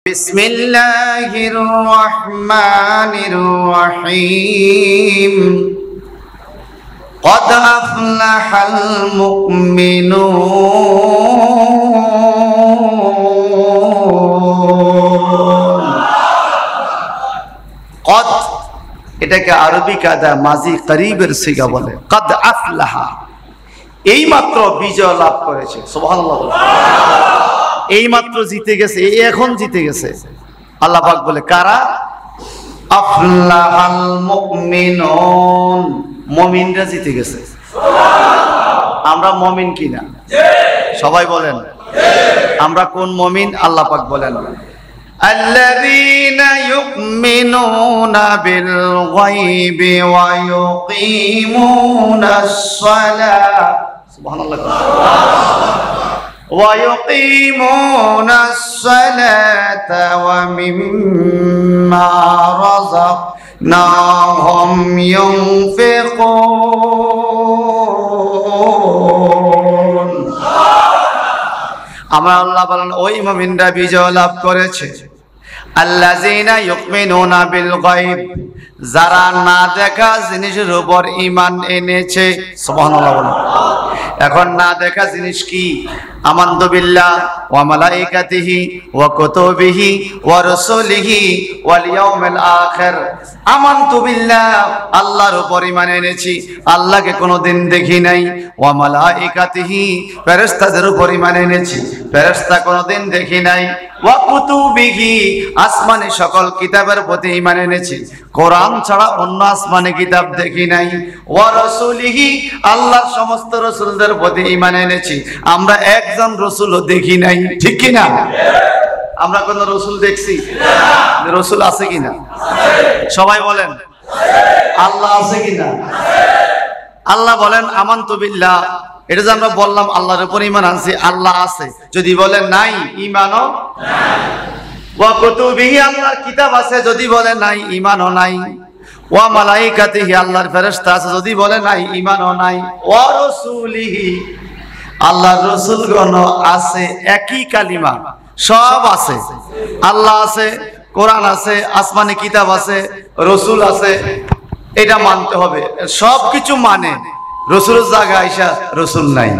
بسم الله الرحمن الرحيم قد أفلح المؤمنون قد এটাকে আরবি কায়দা মাজি করিবের সিগা বলে قد أفلح এইমাত্র বিজয় লাভ করেছে সুবহানাল্লাহ এই মাত্র জিতে গেছে এই এখন জিতে গেছে আল্লাহ পাক বলে কারা আফলাহাল মুমিনুন মুমিনরা জিতে গেছে সুবহানাল্লাহ আমরা মুমিন কিনা সবাই বলেন আমরা কোন মুমিন আল্লাহ পাক বলেন আল্লাযীনা ইউমিনুনা বিল গায়বি ওয়া ইউকিমুনাস সালাহ সুবহানাল্লাহ وَيُقِيمُونَ الصَّلَاةَ وَمِمَّا رَزَقْنَاهُمْ يُنْفِقُونَ আমরা আল্লাহ বলেন ওই মুমিনরা বিজয় লাভ করেছে আল্লাযীনা ইউমিনুনা বিল গায়ব যারা না দেখা জিনিসের উপর ঈমান এনেছে সুবহানাল্লাহ এখন না দেখা জিনিস কি আমানতু বিল্লাহ ওয়া মালাইকাতিহি ওয়া কুতুবিহি ওয়া রাসূলিহি ওয়াল ইয়াউমিল আখির আমানতু বিল্লাহ আল্লাহর উপর ঈমান এনেছি আল্লাহকে কোনোদিন দেখি নাই ওয়া মালাইকাতিহি ফেরেশতাদের উপর ঈমান এনেছি ফেরেশতা কোনোদিন দেখি নাই ওয়া কুতুবিহি আসমানি সকল কিতাবের প্রতি ঈমান এনেছি কোরআন ছাড়া অন্য আসমানি কিতাব দেখি নাই ওয়া রাসূলিহি আল্লাহর সমস্ত রাসূলদের প্রতি ঈমান এনেছি আমরা একজন রাসূলও দেখি নাই ঠিক কি না আমরা কোন রাসূল দেখছি না রাসূল আছে কি না সবাই বলেন আল্লাহ আছে কি না আল্লাহ বলেন আমানতু বিল্লাহ এটা যে আমরা বললাম আল্লাহর উপর ঈমান আনছি আল্লাহ আছে যদি বলেন নাই ঈমানও নাই ওয়া কুতুবিহি আল্লাহর কিতাব আছে যদি বলে নাই ঈমানও নাই ওয়া মালাইকাতিহি আল্লাহর ফেরেশতা আছে যদি বলে নাই ঈমানও নাই ওয়া রাসূলিহি আল্লাহর রাসূলগণ আছে একই কালিমা সব আছে আল্লাহ আছে কোরআন আছে আসমানি কিতাব আছে রাসূল আছে এটা মানতে হবে সবকিছু মানে রাসূলের জায়গায় আয়েশা রাসূল নাই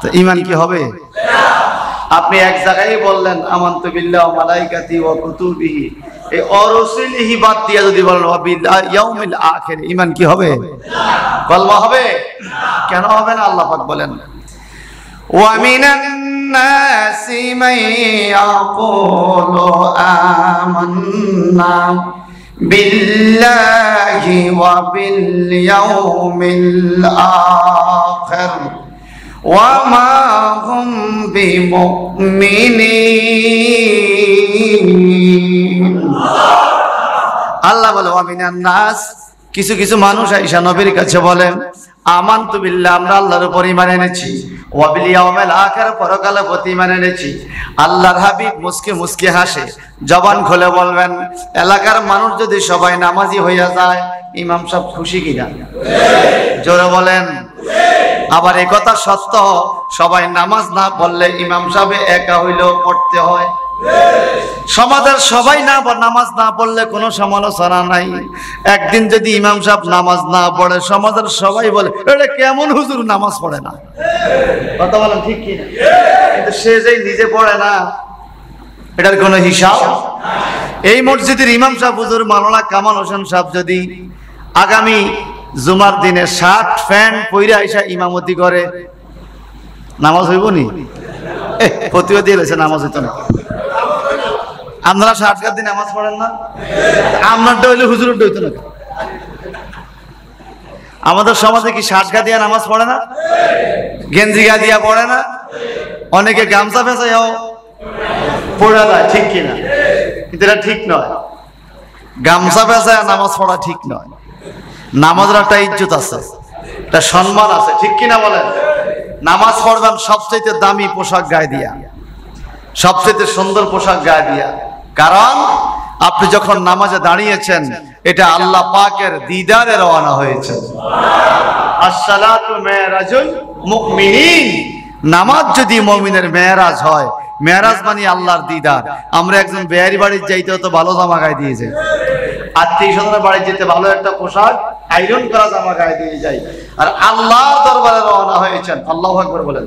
তো ঈমান কি হবে আপনি এক জায়গায় বললেন আমানতু বিল্লাহি ওয়া মালাইকাতিহি ওয়া কুতুবিহি এই রাসূলিহি বাদ দিয়ে যদি বলেন ওয়া বিল ইয়াউমিল আখির ঈমান কি হবে কলমা হবে কেন হবে না আল্লাহ পাক বলেন ওয়া মিনান নাসি মান ইয়াকুলু আমান্না বিল্লাহি ওয়া বিল ইয়াউমিল আখির ওয়া মা হুম বিমুমিনিন আল্লাহ বলে ওয়া মিনান নাস কিছু কিছু মানুষ আয়েশা নবীর কাছে বলেন আমানতু বিল্লাহ আমরা আল্লাহর উপর ঈমান এনেছি ওয়া বিল ইয়াউমিল আখির পরকালের প্রতি ঈমান এনেছি আল্লাহর হাবিব মুস্কি মুস্কি হাসে জবান খুলে বলবেন এলাকার মানুষ যদি সবাই নামাজি হইয়া যায় ইমাম সাহেব খুশি কিনা জোরে বলেন আবার এই কথা সত্য সবাই নামাজ না পড়লে ইমাম সাহেব একা হইলেও পড়তে হয় সমাজের সবাই নামাজ না পড়লে কোনো সমালোচনা নাই একদিন যদি ইমাম সাহেব নামাজ না পড়ে সমাজের সবাই বলে এটা কেমন হুজুর নামাজ পড়ে না কথা বলেন ঠিক কি না কিন্তু সে যে নিজে পড়ে না এটার কোনো হিসাব এই মসজিদের ইমাম সাহেব হুজুর মাওলানা কামাল হোসেন সাহেব যদি আগামী জুমার দিনে শার্ট প্যান্ট পরে আইসা ইমামতি করে নামাজ হইব নি প্রতিবাদী হয়েছে নামাজ হইতো না আপনারা শার্ট গাদ দিয়ে নামাজ পড়েন না আপনারটা হইলে হুজুরের হইতো না আমাদের সমাজে কি শার্ট গা দিয়া নামাজ পড়ে না গেঞ্জি গা দিয়া পড়ে না অনেকে গামছা ফেঁচাইও পড়ে যায় ঠিক কিনা কিন্তু এটা ঠিক নয় গামছা ফেঁচায় নামাজ পড়া ঠিক নয় নামাজের একটা ইজ্জত আছে একটা সম্মান আছে ঠিক কিনা বলেন নামাজ পড়বেন সবচেয়ে দামি পোশাক গায়ে দিয়া সবচেয়ে সুন্দর পোশাক গায়ে দিয়া কারণ আপনি যখন নামাজে দাঁড়িয়েছেন এটা আল্লাহ পাকের দিদারে রওনা হয়েছে আসসালাতু মিরাজুল মুমিনিন নামাজ যদি মুমিনের মেরাজ হয় মেরাজ মানে আল্লাহর দিদার। আমরা একজন বেয়ারি বাড়ির যাইতে তো ভালো জামা গায়ে দিয়ে যাই, আত্মীয় স্বজনের বাড়ি যেতে ভালো একটা পোশাক আয়রন করা জামা গায়ে দিয়ে যাই, আর আল্লাহর দরবারে রওনা হয়েছেন। আল্লাহু আকবার বলেন।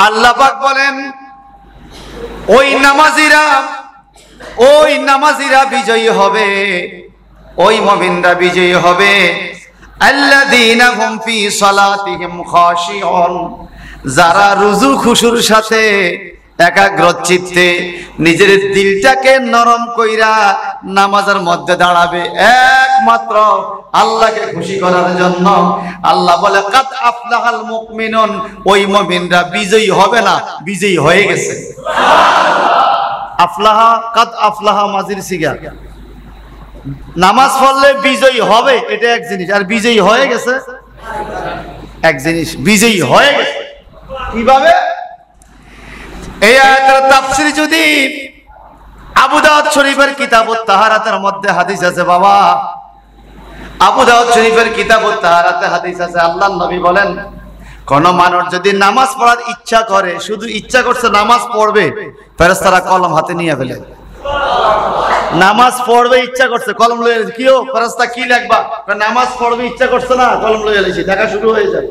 আল্লাহ পাক বলেন ওই নামাজিরা বিজয়ী হবে, ওই মুমিনরা বিজয়ী হবে। আল্লাযীনা হুম ফি সালাতিহিম খাশিউন, যারা রুজু খুশুর সাথে একাগ্র চিত্তে নিজের দিলটাকে নরম কইরা নামাজের মধ্যে দাঁড়াবে একমাত্র আল্লাহকে খুশি করার জন্য। আল্লাহ বলে কাদ আফলাহাল মুমিনুন, ওই মুমিনরা বিজয়ী হবে না, বিজয়ী হয়ে গেছে। আফলাহা, কাদ আফলাহা মাজির সিগা। নামাজ পড়লে বিজয়ী হবে এটা এক জিনিস, আর বিজয়ী হয়ে গেছে এক জিনিস। বিজয়ী হয়ে গেছে কিভাবে? এই আয়াতের তাফসীর যদি আবু দাউদ শরীফের কিতাবুত তাহারাতের মধ্যে হাদিস আছে বাবা, আবু দাউদ শরীফের কিতাবুত তাহারাতে হাদিস আছে, আল্লাহর নবী বলেন কোন মানুষ যদি নামাজ পড়ার ইচ্ছা করে, শুধু ইচ্ছা করছে নামাজ পড়বে, ফেরেশতারা কলম হাতে নিয়ে ফেলে। নামাজ পড়বে ইচ্ছা করছে, কলম লয়ে কি ও ফেরেশতা কি লিখবা? নামাজ পড়বে ইচ্ছা করছে না, কলম লয়ে এসেছি, দেখা শুরু হয়ে যায়।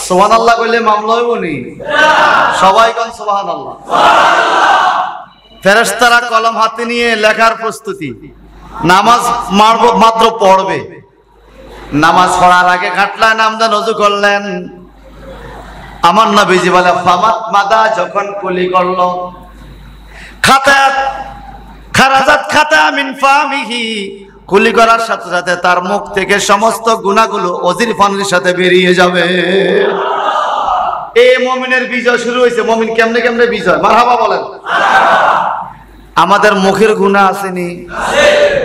সুবহানাল্লাহ কইলে মামলা হইব নি? সবাই কোন সুবহানাল্লাহ। ফেরেশতারা কলম হাতে নিয়ে লেখার প্রস্তুতি, নামাজ মাত্র পড়বে। নামাজ পড়ার আগে খাটলা নামদান ওযু করলেন, আমার নবীজি বলে ফামাত মাদা, যখন কুলি করলো, খাতাত খারাজাত খাতা মিন ফামিহি, কুলি করার সাথে সাথে তার মুখ থেকে সমস্ত গুনাহগুলো ওজির পানির সাথে বেরিয়ে যাবে। এই মুমিনের বিজয় শুরু হয়েছে। মুমিন কেমনে কেমনে বিজয়? মারহাবা বলেন। আমাদের মুখের গুনাহ আসেনি?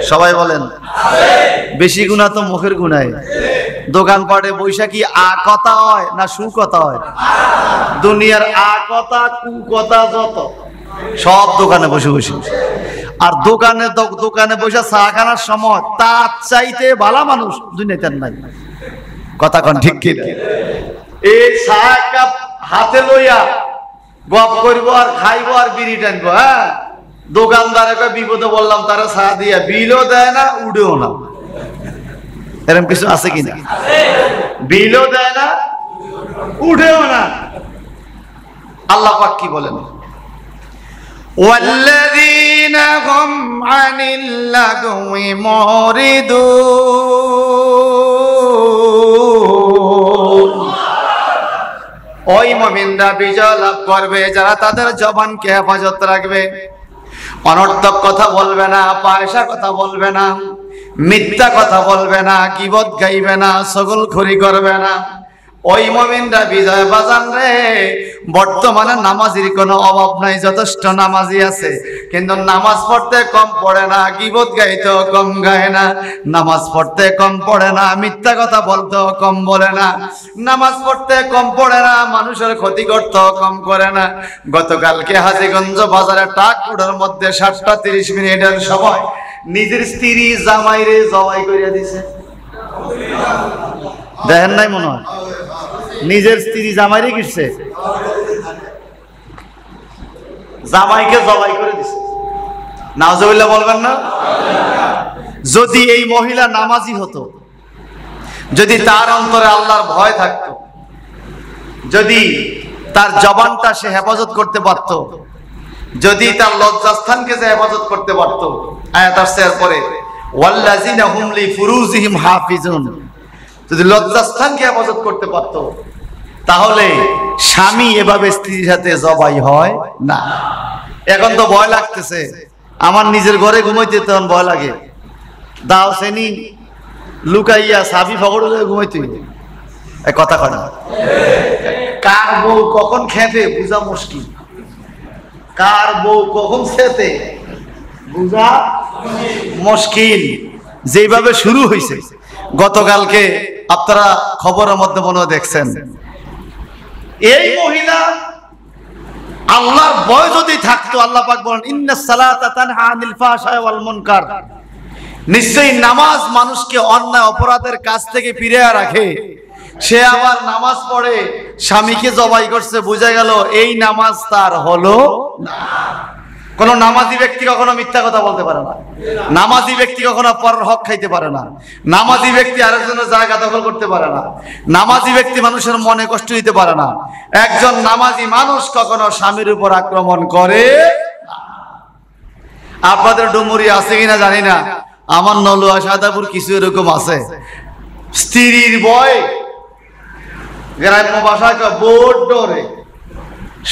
সবাই বলেন। বেশি গুনাহ তো মুখের গুনাহ। দোকানপাটে বৈশা কি আ কথা হয় না সু কথা হয়? দুনিয়ার আ কথা কু কথা যত সব দোকানে বসে বসে, আর দোকানে বসে চা খানার সময় তার চাইতে ভালো মানুষ দুনিয়াতে নাই। কথা কোন ঠিক কি? এই চা কাপ হাতে লইয়া গপ করবো আর খাইবো আর বিড়ি টানবো। হ্যাঁ, দোকানদারকে বিপদে বললাম, তারা চা দিয়া বিলও দেয় না, উড়েও না। এরকম কিছু আছে কিনা? বিলও দেয় না, উঠেও না। আল্লাহ পাক কি বলেন? والذين هم عن اللغو معرضون, ওই মুমিনরা বিজয় লাভ করবে যারা তাদের জবানকে হেফাজত রাখবে, অনর্থক কথা বলবে না, পয়সা কথা বলবে না, মিথ্যা কথা বলবে না, গীবত গাইবে না, চগলখড়ি করবে না। ওই মুমিনরা বিজয় বাজান রে। বর্তমানে নামাজির কোনো অভাব নাই, যথেষ্ট নামাজি আছে, কিন্তু নামাজ পড়তে কম পড়ে না, গীবত গাইতেও কম গায় না, নামাজ পড়তে কম পড়ে না, মিথ্যা কথা বলতেও কম বলে না, নামাজ পড়তে কম পড়ে না, মানুষের ক্ষতি করতেও কম করে না। গতকালকে হাজীগঞ্জ বাজারে টাকুড়ার মধ্যে 7টা 30 মিনিটের সময় নিজের স্ত্রী জামাইরে জবাই করিয়া দিছে। দেখেন নাই মনে হয়? নিজের স্ত্রী জামাইরে কিসছে, জামাইকে জবাই করে দিছে। নাউজুবিল্লাহ বলবেন না? যদি এই মহিলা নামাজি হতো, যদি তার অন্তরে আল্লাহর ভয় থাকতো, যদি তার জবানটা সে হেফাজত করতে পারত, যদি তার লজ্জাস্থানকে সে হেফাজত করতে পারত, আয়াত আসছে এরপরে ওয়াল্লাযিনা হুম লিফুরুজিহিম হাফিজুন, যদি লজ্জাস্থানকে হেফাজত করতে পারত, তাহলে স্বামী এভাবে স্ত্রীর সাথে জবাই হয় না। এখন তো ভয় লাগতেছে, আমার নিজের ঘরে ঘুমাইতে তখন ভয় লাগে, দাও শ্রেণী লুকাইয়া সাবি ফগড় ঘুমাইতে কথা কয় না। কার বউ কখন খেতে বুঝা মুশকিল, কার বউ কখন খেতে বুঝা মুশকিল। যেভাবে শুরু হয়েছে গতকালকে, আপনারা খবরের মধ্যে মনে দেখছেন, এই মহিলা আল্লাহর ভয় যদি থাকতো, আল্লাহ পাক বলেন ইন্নাস সালাতা তানহা আনিল ফাহশাই ওয়াল মুনকার, নিশ্চয়ই নামাজ মানুষকে অন্যায় অপরাধের কাছ থেকে ফিরিয়ে রাখে। সে আবার নামাজ পড়ে স্বামীকে জবাই করছে, বোঝা গেল এই নামাজ তার হলো না। কোন নামাজি ব্যক্তি কখনো মিথ্যা কথা বলতে পারে না, নামাজি ব্যক্তি কখনো পরের হক খাইতে পারে না, নামাজি ব্যক্তি আরেকজনের জায়গা দখল করতে পারে না, নামাজি ব্যক্তি মানুষের মনে কষ্ট দিতে পারে না। একজন নামাজি মানুষ কখনো স্বামীর উপর আক্রমণ করে না। আপনাদের ডুমুরি আছে কিনা জানি না, আমার নলুয়া সাদাপুর কিছু এরকম আছে, স্ত্রীর ভয় গ্রাম্য ভাষায় বোর্ড ডরে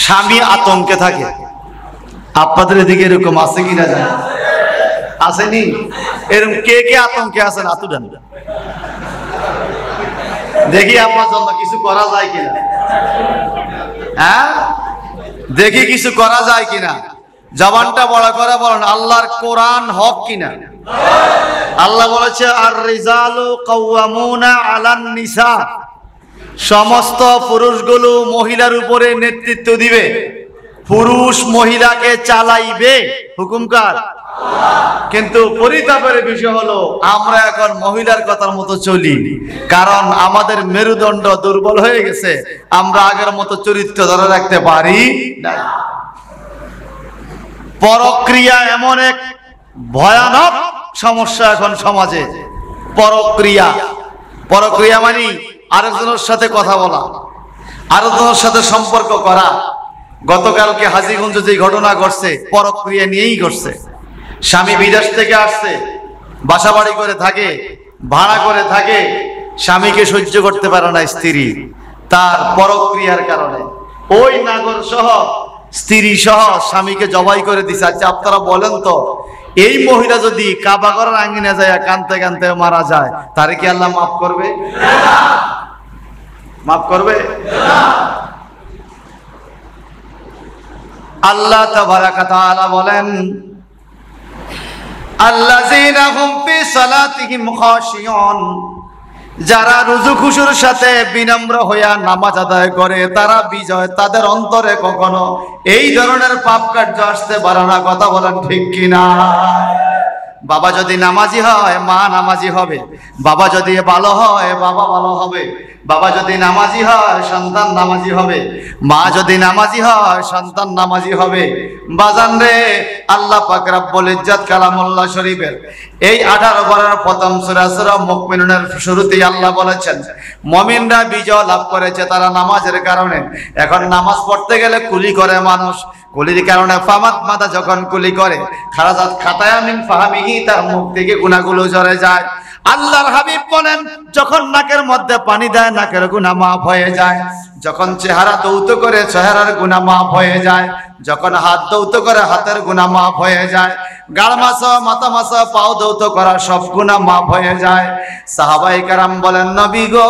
স্বামী আতঙ্কে থাকে। আপনাদের এদিকে এরকম আছে কিনা জানি, আসেনি? এরকম কে কে আতঙ্কে আছেন হাত উঠান, দেখি আপনার জন্য কিছু করা যায় কিনা। হ্যাঁ, দেখি কিছু করা যায় কিনা। জবানটা বড় করে বলেন, আল্লাহর কোরআন হক কিনা? আল্লাহ বলেছে আর রিজালু কাওয়ামুনা আলান নিসা, সমস্ত পুরুষগুলো মহিলার উপরে নেতৃত্ব দিবে, পুরুষ মহিলাকে চালাইবে, হুকুম কার? কিন্তু পরিতাপের বিষয় হলো আমরা এখন মহিলার কথার মতো চলি, কারণ আমাদের মেরুদণ্ড দুর্বল হয়ে গেছে, আমরা আগের মতো চরিত্র ধরে রাখতে পারি না। পরক্রিয়া এমন এক ভয়ানক সমস্যা এখন সমাজে। পরক্রিয়া, পরক্রিয়া মানে আরেকজনের সাথে কথা বলা, আরেকজনের সাথে সম্পর্ক করা। গতকালকে হাজীগঞ্জ যে ঘটনা ঘটছে পরক্রিয়া নিয়েই ঘটছে। স্বামী বিদেশ থেকে আসছে, বাসা বাড়ি করে থাকে, ভাড়া করে থাকে, স্বামীকে সহ্য করতে পারে না স্ত্রী, তার পরক্রিয়ার কারণে ওই নাগর সহ স্ত্রী সহ স্বামীকে জবাই করে দিছে। আচ্ছা আপনারা বলেন তো, এই মহিলা যদি কাবা ঘরের আঙ্গিনা যায় কানতে কানতে মারা যায়, তারে কি আল্লাহ মাফ করবে? মাফ করবে? আল্লাহ তাবারাকা তাআলা বলেন, আল্লাযীনা হুম ফি সালাতিহিম খাশিয়ুন, যারা রুজু খুশুর সাথে বিনম্র হইয়া নামাজ আদায় করে তারা বিজয়। তাদের অন্তরে কখনো এই ধরনের পাপ কার্য আসতে পারে না। কথা বলেন ঠিক কিনা? বাবা যদি নামাজি হয় মা নামাজি হবে, বাবা যদি ভালো হয় বাবা ভালো হবে, বাবা যদি নামাজি হয় সন্তান নামাজি হবে, মা যদি নামাজি হয় সন্তান নামাজি হবে। বাজান রে, আল্লাহ পাক রব্বুল ইজ্জত কালামুল্লাহ শরীফের এই 18 পারার প্রথম সূরা সূরা মুমিনুনের শুরুতেই আল্লাহ বলেছেন মুমিনরা বিজয় লাভ করেছে তারা নামাজের কারণে। এখন নামাজ পড়তে গেলে কুলি করে মানুষ, কুলির কারণে ফামাত মাদা যখন কুলি করে খারাজাত খাতায়া মিন ফাহামিহি, তার মুখ থেকে গুনাহগুলো ঝরে যায়। আল্লাহর হাবিব বলেন, যখন নাকের মধ্যে পানি দেয় নাকের গুনাহ মাফ হয়ে যায়, যখন চেহারা দৌত করে চেহারার গুনাহ মাফ হয়ে যায়, যখন হাত দৌত করে হাতের গুনাহ মাফ হয়ে যায়, গাল মাসা মাথা মাসা পাও দৌত করা সব গুনাহ মাফ হয়ে যায়। সাহাবায়ে কেরাম বলেন, নবী গো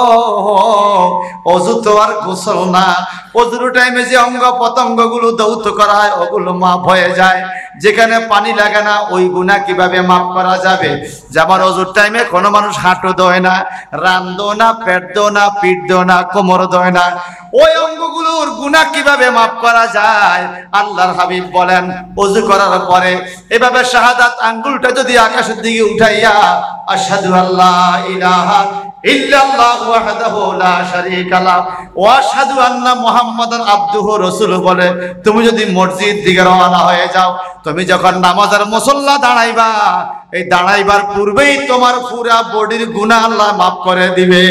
ওযু তো আর গোসল না, ওযুর টাইমে যে অঙ্গ প্রত্যঙ্গগুলো দৌত করা হয় ওগুলো মাফ হয়ে যায়। যেখানে পানি লাগে না ওই গুনাহ কিভাবে মাফ করা যাবে? যেমন ওযুর টাইমে কোনো মানুষ হাঁটু ধোয় না, রান ধোয় না, পেট ধোয় না, পিঠ ধোয় না, কোমর ধোয় না, ওই অঙ্গগুলোর গুনাহ কিভাবে মাফ করা যায়? আল্লাহর হাবিব বলেন, ওযু করার পরে এভাবে শাহাদাত আঙ্গুলটা যদি আকাশের দিকে উঠাইয়া আশহাদু আল্লা ইলাহা ইল্লাল্লাহু ওয়াহদাহু লা শারীকা লাহু ওয়া আশহাদু আন্না মুহাম্মাদান আবদুহু রাসূলুহু বলে তুমি যদি মসজিদ দিকে রওনা হয়ে যাও, তুমি যখন নামাজের মুসল্লা দাঁড়াইবা, এই দাঁড়াইবার পূর্বেই তোমার পুরা বডির গুনাহ আল্লাহ মাফ করে দিবে।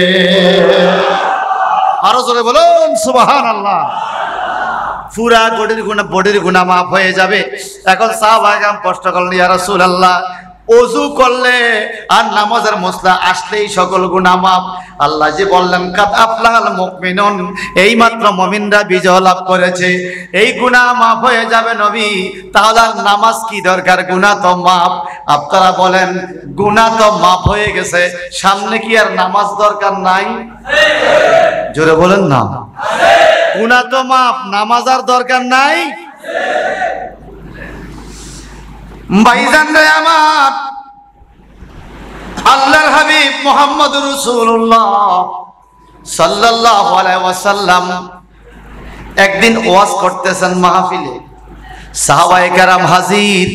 আরো জোরে বলুন সুবহানাল্লাহ। পুরা বডির গুনাহ মাফ হয়ে যাবে। এখন সাহাবায়ে কেরাম প্রশ্ন করলেন, ইয়া রাসূলুল্লাহ ওযু করলে আর নামাজের মুসল্লা আসলেই সকল গুনাহ মাফ? আল্লাহ যে বললেন কাদ আফলাহাল মুমিনুন, এই মাত্র মুমিনরা বিজয় লাভ করেছে, এই গুনাহ মাফ হয়ে যাবে নবী। তাহলে নামাজ কি দরকার? গুনাহ তো মাফ। আপনারা বলেন গুনাহ তো মাফ হয়ে গেছে, সামনে কি আর নামাজ দরকার নাই? জোরে বলেন না। গুনাহ তো মাফ, নামাজ আর দরকার নাই? ভাইজান রে আমার, আল্লাহর হাবিব মুহাম্মদুর রাসূলুল্লাহ সাল্লাল্লাহু আলাইহি ওয়াসাল্লাম একদিন ওয়াজ করতেছেন মাহফিলে, সাহাবায়ে কেরাম হাজির।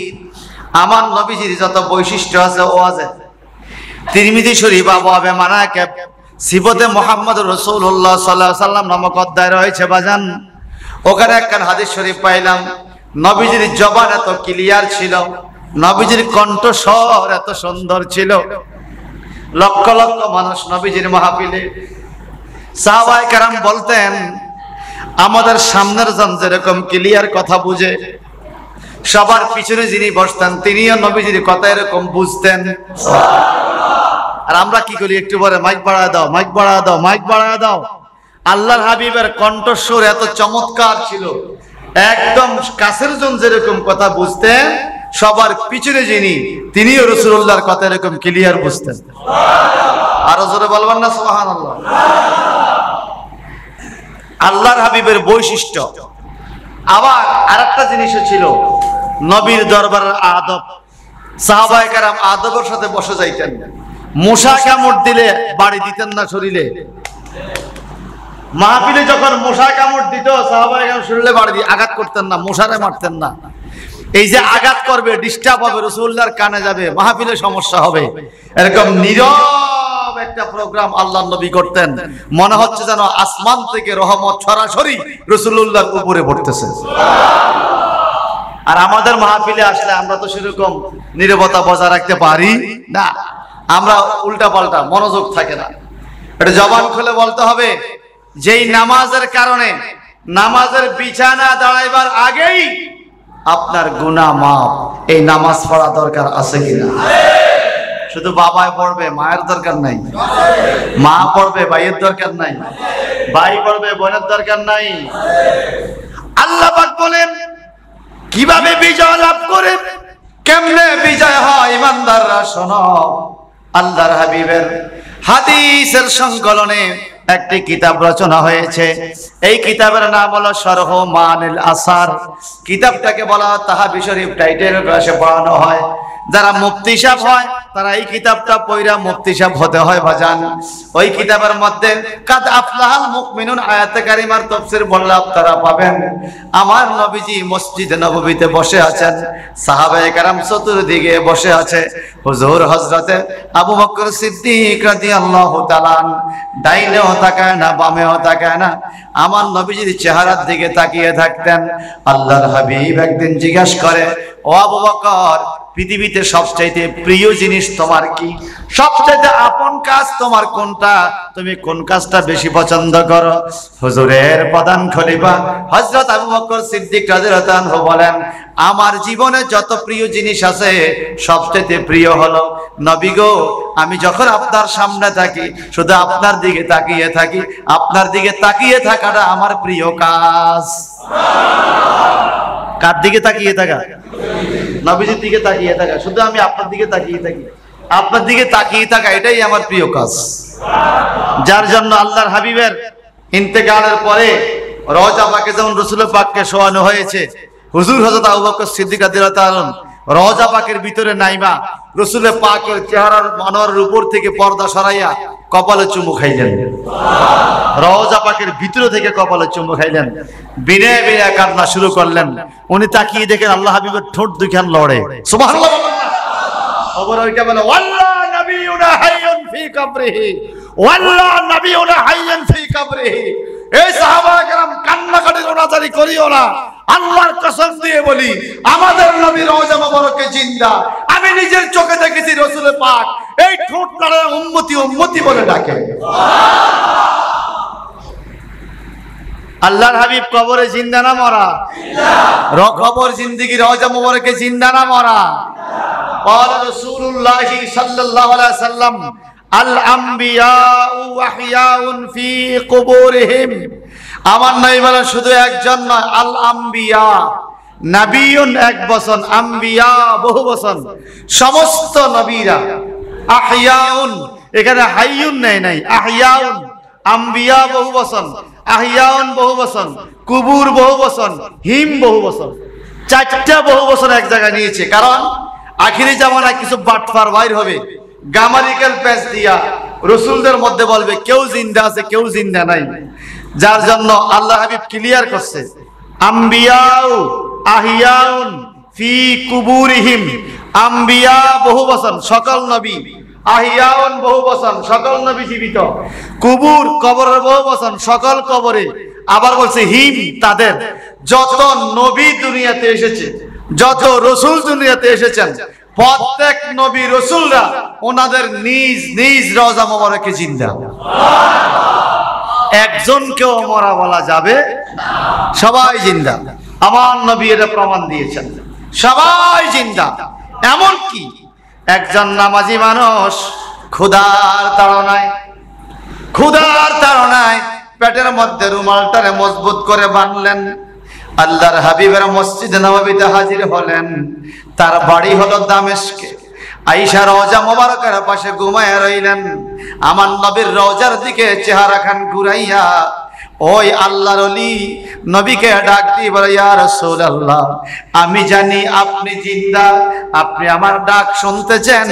আমার নবীজির যত বৈশিষ্ট্য আছে ওয়াজে, তিরমিজি শরীফ, আবু আবে মানাকিব, সিফতে মুহাম্মদ রাসূলুল্লাহ সাল্লাল্লাহু আলাইহি সাল্লাম নামক অধ্যায় রয়েছে বাজান। ওখানে একখান হাদিস শরীফ পাইলাম, নবীজির জবান এত ক্লিয়ার ছিল, নবীজির কণ্ঠস্বর এত সুন্দর ছিল, লক্ষ লক্ষ মানুষ নবীজির মাহফিলে। সাহাবায়ে কেরাম বলতেন, আমাদের সামনের জন যেরকম ক্লিয়ার কথা বুঝে, সবার পিছনে যিনি বসতেন তিনিও নবীজির কথা এরকম বুঝতেন। আর আমরা কি করি, একটু পরে মাইক বাড়ায় দাও, মাইক বাড়ায় দাও, মাইক বাড়ায় দাও। আল্লাহর হাবিবের কণ্ঠস্বর এত চমৎকার ছিল, একদম কাছের জন যেরকম কথা বুঝতেন, সবার পিছনে যিনি তিনিও রাসূলুল্লাহর কথা এরকম ক্লিয়ার বুঝতেন। আরো জোরে বলবেন না সুবহানাল্লাহ। আল্লাহর হাবিবের বৈশিষ্ট্য। আবার আরেকটা জিনিসও ছিল, নবীর দরবারের আদব। সাহাবায়ে কেরাম আদবের সাথে বসে যাইতেন। মশা কামড় দিলে বাড়ি দিতেন না শরীরে। মাহফিলে যখন মশা কামড় দিত, সাহাবায়ে কেরাম শরীরে বাড়ি দিয়ে আঘাত করতেন না, মশারে মারতেন না। এই যে আঘাত করবে, ডিস্টার্ব হবে, রাসূলুল্লাহর কানে যাবে, মাহফিলে সমস্যা হবে, এরকম নীরব একটা প্রোগ্রাম আল্লাহর নবী করতেন। মনে হচ্ছে যেন আসমান থেকে রহমত সরাসরি রাসূলুল্লাহর উপরে পড়তেছে। আর আমাদের মাহফিলে আসলে আমরা তো সেরকম নীরবতা বজায় রাখতে পারি না, আমরা উল্টা পাল্টা, মনোযোগ থাকে না। এটা জবান খুলে বলতে হবে, যেই নামাজের কারণে নামাজের বিছানা দাঁড়াইবার আগেই আপনার গুনাহ মাফ, এই নামাজ পড়া দরকার আছে কিনা? শুধু বাবায় পড়বে, মায়ের দরকার নাই। মা পড়বে, ভাইয়ের দরকার নাই। ভাই পড়বে, বোনের দরকার নাই। আল্লাহ পাক বলেন, কিভাবে বিজয় লাভ করে, কেমনে বিজয় হয় ইমানদাররা শোনো। আল্লাহর হাবিবের হাদিসের সংকলনে একটি কিতাব রচনা হয়েছে। এই কিতাবের নাম হলো শরহ মানিল আসার। কিতাবটাকে বলা হয় তাহাবি শরীফ টাইটেল ভাষে পড়ানো হয়। যারা মুফতি সাহেব হয় তারা এই কিতাবটা পড়া মুফতি সাহেব হতে হয় বাজান। ওই কিতাবের মধ্যে কাদ আফলাহাল মুমিনুন আয়াতে কারিমার তাফসীর বললে আপনারা পাবেন। আমার নবীজি মসজিদে নববীতে বসে আছেন, সাহাবায়ে কেরাম চতুর্দিকে বসে আছে। হুজুর হযরতে আবু বকর সিদ্দিক রাদিয়াল্লাহু তাআলা ডাইনেও তাকায় না, বামেও তাকায় না, আমার নবীজির চেহারার দিকে তাকিয়ে থাকতেন। আল্লাহর হাবিব একদিন জিজ্ঞাসা করে, ও আবু বকর, পৃথিবীতে সবচাইতে প্রিয় জিনিস তোমার কি? সবচাইতে আপন কাজ তোমার কোনটা? তুমি কোন কাজটা বেশি পছন্দ করো? হুজুরের প্রধান খলিফা হযরত আবু বকর সিদ্দিক রাদিয়াল্লাহু আনহু বলেন, আমার জীবনে যত প্রিয় জিনিস আছে সবচাইতে প্রিয় হলো নবী গো, আমি যখন আপনার সামনে থাকি শুধু আপনার দিকে তাকিয়ে থাকি। আপনার দিকে তাকিয়ে থাকাটা আমার প্রিয় কাজ। কার দিকে তাকিয়ে থাকা? নবীজির দিকে তাকিয়ে থাকা। শুধু আমি আপনার দিকে তাকিয়ে থাকি, আপনার দিকে তাকিয়ে থাকা, এটাই আমার প্রিয় কাজ। যার জন্য আল্লাহর হাবিবের ইন্তেকালের পরে রওজা পাকে যেমন রাসূল পাককে শোয়ানো হয়েছে, হুজুর হযরত আবু বকর সিদ্দিক রাদিয়াল্লাহু তাআলা রওজা পাকের ভিতরে নাইমা রাসূল পাকের চেহারার মনোয়ারের উপর থেকে পর্দা সরাইয়া কপালে চুমু খাইলেন। রওজা পাকের ভিতরে থেকে কপালে চুমু খাইলেন, বিনে বিনে কান্না শুরু করলেন। উনি তাকিয়ে দেখেন আল্লাহ হাবিবের ঠোঁট দুখান লড়ে। সুবহানাল্লাহ। খবর ওইটা বলে, ওয়াল্লাহ নবিয়ুনা হাইয়ুন ফি কবরিহি, ওয়াল্লাহ নবিয়ুনা হাইয়ুন ফি কবরিহি। এই সাহাবায়ে কেরাম কান্নাকাটি রোনাজারি করিও না, আল্লাহর কসম দিয়ে বলি আমাদের নবী রওজা মুবারকে জিন্দা। আমি নিজের চোখে দেখেছি রাসূল পাক এই ঠোঁট লড়ে উম্মতি উম্মতি বলে ডাকে। আল্লাহর হাবিব কবরে জিন্দা না মরা? জিন্দা। কবর জিন্দেগি রওজা মুবারকে জিন্দা না মরা? قال رسول الله صلى الله عليه وسلم الانبياء واحياء في قبورهم। আমার নবী বলেন শুধু একজন নয়, আল আম্বিয়া, নবিয়ুন এক বচন, আম্বিয়া বহু বচন, সমস্ত নবীরা। আহইয়াউন, এখানে হাইয়ুন নাই, আহইয়াউন। আম্বিয়া বহু বচন, আহিয়াউন বহু বচন, কুবুর বহু বচন, হিম বহু বচন। চারটা বহু বচন এক জায়গায় নিয়েছে, কারণ আখিরি জামানায় কিছু বাটফার বাইর হবে, গামারিক্যাল প্যাচ দিয়া রাসূলদের মধ্যে বলবে কেউ জিন্দা আছে, কেউ জিন্দা নাই। যার জন্য আল্লাহ হাবিব ক্লিয়ার করছে, আম্বিয়াউ আহিয়াউন ফি কুবুরিহিম। আম্বিয়া বহু বচন, সকল নবী, আহিয়াউন বহু বচন, সকল নবী জীবিত। কুবুর কবরের বহু বচন, সকল কবরে। আবার বলছে হিম তাদের। যত নবী দুনিয়াতে এসেছে, যত রসুল দুনিয়াতে এসেছেন, প্রত্যেক নবী রসুলরা ওনাদের নিজ নিজ রওজা মোবারকে জিন্দা। একজনকেও মরা বলা যাবে, সবাই জিন্দা। আমার নবী এটা প্রমাণ দিয়েছেন, সবাই জিন্দা। এমন কি একজন নামাজি মানুষ ক্ষুধার তাড়নায় পেটের মধ্যে রুমালটারে মজবুত করে বাঁধলেন। আল্লাহর হাবিবের মসজিদে নববীতে হাজির হলেন। তার বাড়ি হলো দামেস্কে। আয়েশা রওজা মোবারকের পাশে ঘুমায় রইলেন। আমার নবীর রওজার দিকে চেহারা খান ঘুরাইয়া ওই আল্লাহর ওলি নবীকে ডাক দিয়ে বলে, ইয়া রাসূলুল্লাহ, আমি জানি আপনি জিন্দা, আপনি আমার ডাক শুনতেছেন,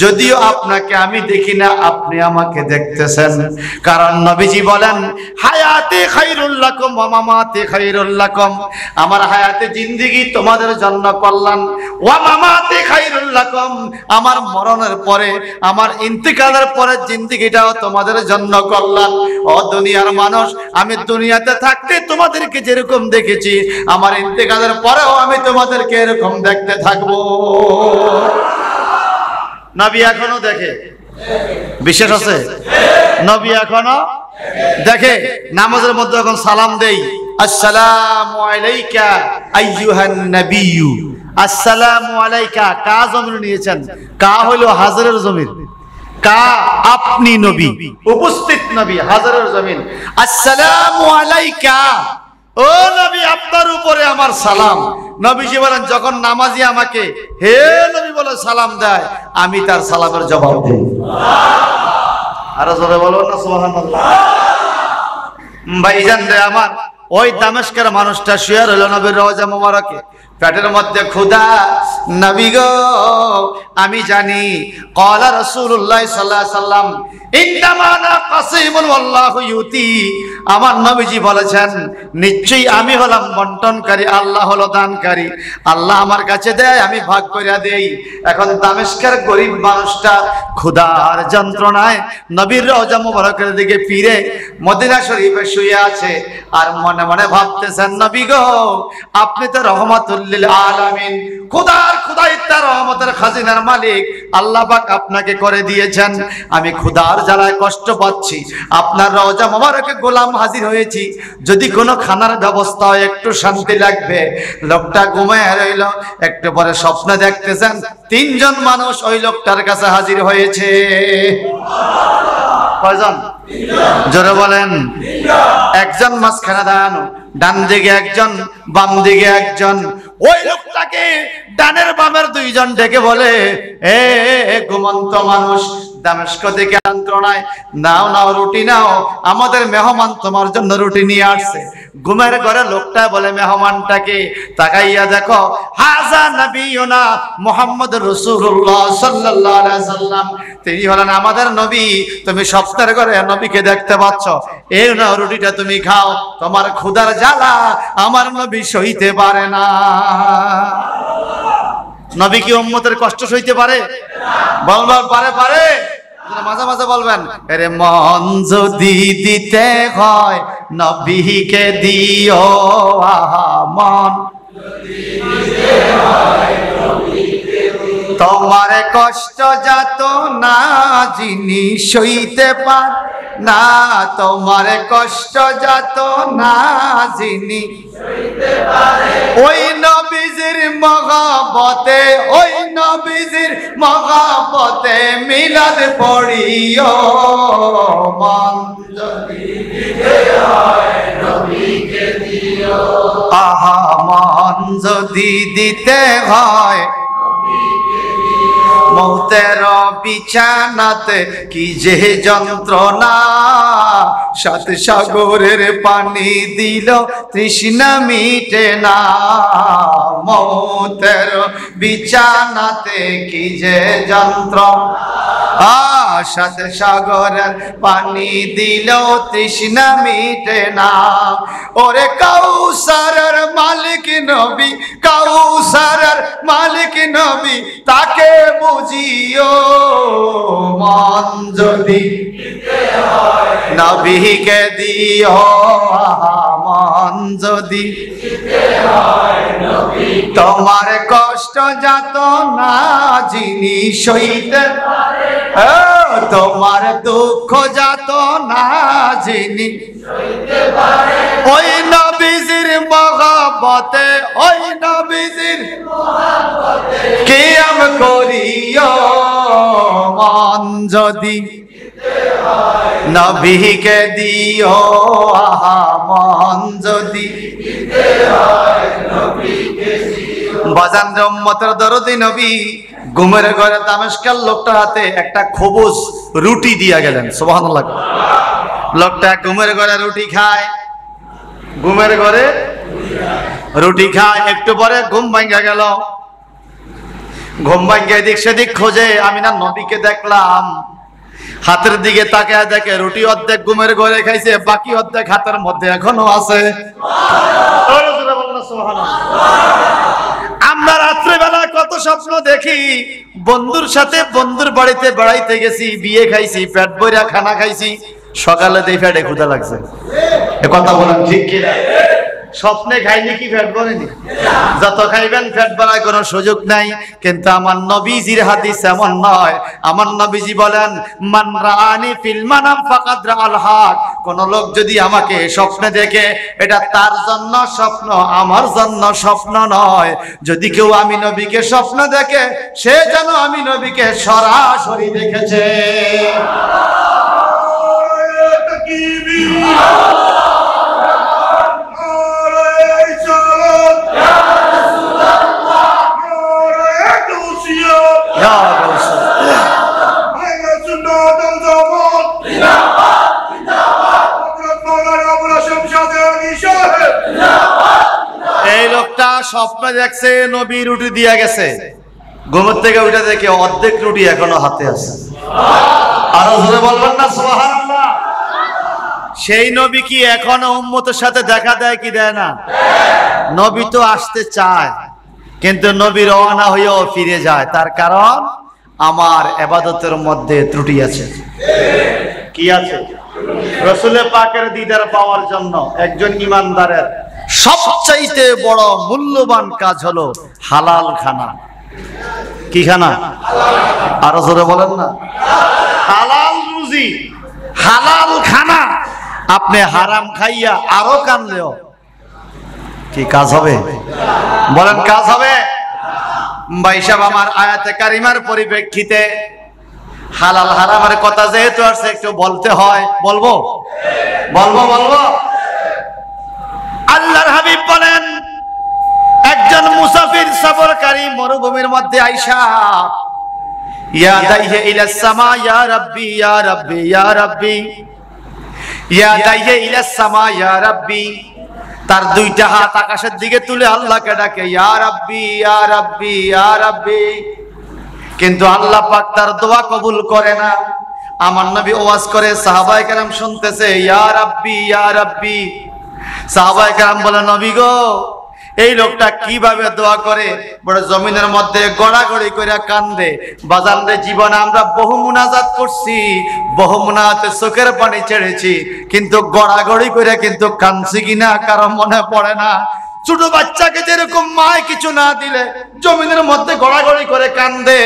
যদিও আপনাকে আমি দেখি না, আপনি আমাকে দেখতেছেন। কারণ নবীজি বলেন, হায়াতে খায়রুল লাকুম ওয়া মামাতি খায়রুল লাকুম, আমার হায়াতে জিন্দেগি তোমাদের জন্য কল্যাণ, ওয়া মামাতি খায়রুল লাকুম, আমার মরণের পরে, আমার ইন্তেকালের পরে জিন্দেগিটাও তোমাদের জন্য কল্যাণ। ও দুনিয়ার মানুষ, আমি দুনিয়াতে থাকতে তোমাদেরকে যেরকম দেখেছি, আমার ইন্তেকালের পরেও আমি তোমাদেরকে এরকম দেখতে থাকবো। নবী এখনো দেখে, বিশ্বাস আছে? নবী এখনো দেখে। নামাজের মধ্যে এখন সালাম দেই, আসসালামু আলাইকা আইয়ুহান নাবিয়্যু। আসসালামু আলাইকা কা জমির নিয়েছেন? কা হলো হাজারের জমির, কা আপনি নবী, উপস্থিত নবী, হাজারের জমিন। আসসালামু আলাইকা, ও নবী আপনার উপরে আমার সালাম। নবীজি বলেন, যখন নামাজি আমাকে হে নবী বলে সালাম দেয়, আমি তার সালামের জবাব দিই। আর জোরে বলবেন না সুবহানাল্লাহ। ভাইজান রে আমার, ওই দামেস্কের মানুষটা শুয়ে রইল নবীর রওজা মোবারকে, পেটের মধ্যে ক্ষুধা। নবী গো, আমি জানি ক্বালা রাসূলুল্লাহ সাল্লাল্লাহু আলাইহি সাল্লাম, ইন্নামা আনা কাসিমুন ওয়াল্লাহু ইউতি। আমার নবীজি বলেছেন, নিশ্চয়ই আমি হলাম বন্টনকারী, আল্লাহ হলো দানকারী। আল্লাহ আমার কাছে দেয়, আমি ভাগ করে দেই। এখন দামেস্কের গরিব মানুষটা ক্ষুধার যন্ত্রণায় নবীর রওজা মোবারকের দিকে ফিরে মদিনা শরীফে শুয়ে আছে, আর মনে মনে ভাবতেছেন, নবী গো, আপনি তো রহমাতুল লিল আলামিন, খোদাইত্যা রহমতের খাজিনার মালিক, আল্লাহ পাক আপনাকে করে দিয়েছেন। আমি ক্ষুধার জ্বালায় কষ্ট পাচ্ছি, আপনার রওজা মোবারকে গোলাম হাজির হয়েছি, যদি কোনো খানার ব্যবস্থা হয় একটু শান্তি লাগবে। লোকটা ঘুমায় রইল। একটু পরে স্বপ্নে দেখতেছেন তিনজন মানুষ ওই লোকটার কাছে হাজির হয়েছে। কয়জন? জোরে বলেন। একজন মাঝখানে দাঁড়ানো, ডান দিকে একজন, বাম দিকে একজন। ওই লোকটাকে ডানের বামের দুইজন ডেকে বলে, এ ঘুমন্ত মানুষ, দামেস্ক থেকে যন্ত্রণায় নাও নাও রুটি নাও, আমাদের মেহমান তোমার জন্য রুটি নিয়ে আসছে। ঘুমের ঘরে লোকটা বলে মেহমানটাকে, তাকাইয়া দেখো, হাজা নবিয়ুনা মুহাম্মদ রাসূলুল্লাহ সাল্লাল্লাহু আলাইহি সাল্লাম, তিনি হলেন আমাদের নবী। তুমি স্বপ্নের ঘরে নবীকে দেখতে পাচ্ছ, এই নাও রুটিটা তুমি খাও, তোমার ক্ষুধার জ্বালা আমার নবী সইতে পারে না। নবী কি উম্মতের কষ্ট সইতে পারে? বলবার পারে। মাঝে মাঝে বলবেন, আরে মন যদি দিতে হয় নবীকে দিও, আহা মন তোমার কষ্ট যাত না যিনি সইতে পার না, তোমার কষ্ট যাত না যিনি সইতে পারে, ওই নবীজির মহব্বতে, ওই নবীজির মহব্বতে মিলাদ পড়িও। মন যদি দিতে হয় নবীকে দিও, আহা মন যদি দিতে হয় মৌতের বিছানাতে কি যে যন্ত্রণা, সাত সাগরের পানি দিল তৃষ্ণা মিটে না। মৌতের বিছানাতে কি যে যন্ত্রণা, সাত সাগরের পানি দিল তৃষ্ণা মিটে না। ওরে কাউসারের মালিক নবী, কাউসারের যার মালিক নবী তাকে বুঝিও মন যদি নবীকে দিও মন যদি তোমার কষ্ট যাত না যিনি সইতে তোমার দুঃখ যাত না যিনি ওই নবীজির মহব্বতে ওই নবীজির কিয়াম করিও মন যদি নবীকে দিও মন যদি বাজান উম্মতের দরদি নবী ঘুমের ঘরে দামেস্কের লোকটার হাতে একটা খবুজ রুটি দিয়া গেলেন সুবহানাল্লাহ। লোকটা ঘুমের ঘরে রুটি খায়, ঘুমের ঘরে রুটি খায়, একটু পরে ঘুম ভাঙ্গা গেল। ঘুম ভাঙ্গা এদিক সেদিক খোঁজে, আমি না নবীকে দেখলাম। হাতের দিকে তাকায় দেখে রুটি অর্ধেক ঘুমের ঘরে খাইছে, বাকি অর্ধেক হাতের মধ্যে এখনো আছে। আমরা রাত্রে বেলা কত স্বপ্ন দেখি, বন্ধুর সাথে বন্ধুর বাড়িতে বেড়াইতে গেছি, বিয়ে খাইছি, পেট ভরা খানা খাইছি, সকালে দেখি পেটে ক্ষুধা লাগছে। এ কথা বলেন ঠিক কিনা? স্বপ্নে খাইলে কি পেট ভরেনি? যত খাইবেন পেট ভরার কোনো সুযোগ নাই। কিন্তু আমার নবীজির হাদিস এমন নয়। আমার নবীজি বলেন মান রাআনি ফিল মানাম ফাকাদ রাআল হক। কোন লোক যদি আমাকে স্বপ্নে দেখে, এটা তার জন্য স্বপ্ন, আমার জন্য স্বপ্ন নয়। যদি কেউ আমি নবীকে স্বপ্ন দেখে, সে যেন আমি নবীকে সরাসরি দেখেছে। এই লোকটা স্বপ্ন দেখছে নবী রুটি দিয়া গেছে, ঘুমের থেকে উঠে দেখে অর্ধেক রুটি এখনো হাতে আছে। আরো জোরে বলবেন না সুবহানাল্লাহ। সেই নবী কি এখনো উম্মতের সাথে দেখা দেয় কি দেয় না? নবী তো আসতে চায়, কিন্তু নবী রওনা হয়েও ফিরে যায়। তার কারণ আমার ইবাদতের মধ্যে ত্রুটি আছে। কি আছে? রাসূল পাকের দিদার পাওয়ার জন্য একজন ইমানদারের সবচাইতে বড় মূল্যবান কাজ হলো হালাল খানা। কি খানা? আরো জোরে বলেন না। হালাল রুজি, হালাল খানা। আপনি হারাম খাইয়া আরো কানলেও কি কাজ হবে? বলেন কাজ হবে? ভাই সাহেব, আমার আয়াতে কারিমার পরিপ্রেক্ষিতে হালাল হারামের কথা যেহেতু আসছে, একটু বলতে হয়। বলবো বলবো বলবো আল্লাহর হাবিব বলেন, একজন মুসাফির সফরকারী মরুভূমির মধ্যে আইসা ইয়া দাইহে ইলাস সামা ইয়া রাব্বি ইয়া রাব্বি ইয়া রাব্বি ইয়া দাইহে ইলাস সামা ইয়া রাব্বি। তার দুইটা হাত আকাশের দিকে তুলে আল্লাহকে ডাকে ইয়া রাব্বি ইয়া রাব্বি ইয়া রাব্বি। কিন্তু আল্লাহ পাক তার দোয়া কবুল করে না। আমার নবী ওয়াজ করে, সাহাবায়ে কেরাম শুনতেছে ইয়া রাব্বি ইয়া রাব্বি। সাহাবায়ে কেরাম বলে, নবী গো, এই লোকটা কিভাবে দোয়া করে? বড় জমিনের মধ্যে গড়াগড়ি করে কান্দে। বাজানরে, জীবনে আমরা বহু মুনাজাত করছি, বহু মুনাজাতে চোখের পানি ছেড়েছি, কিন্তু গড়াগড়ি করে কিন্তু কাঁদছি কিনা কারো মনে পড়ে না। ছোট বাচ্চাকে যেরকম মায় কিছু না দিলে জমিনের মধ্যে গড়াগড়ি করে কান্দে,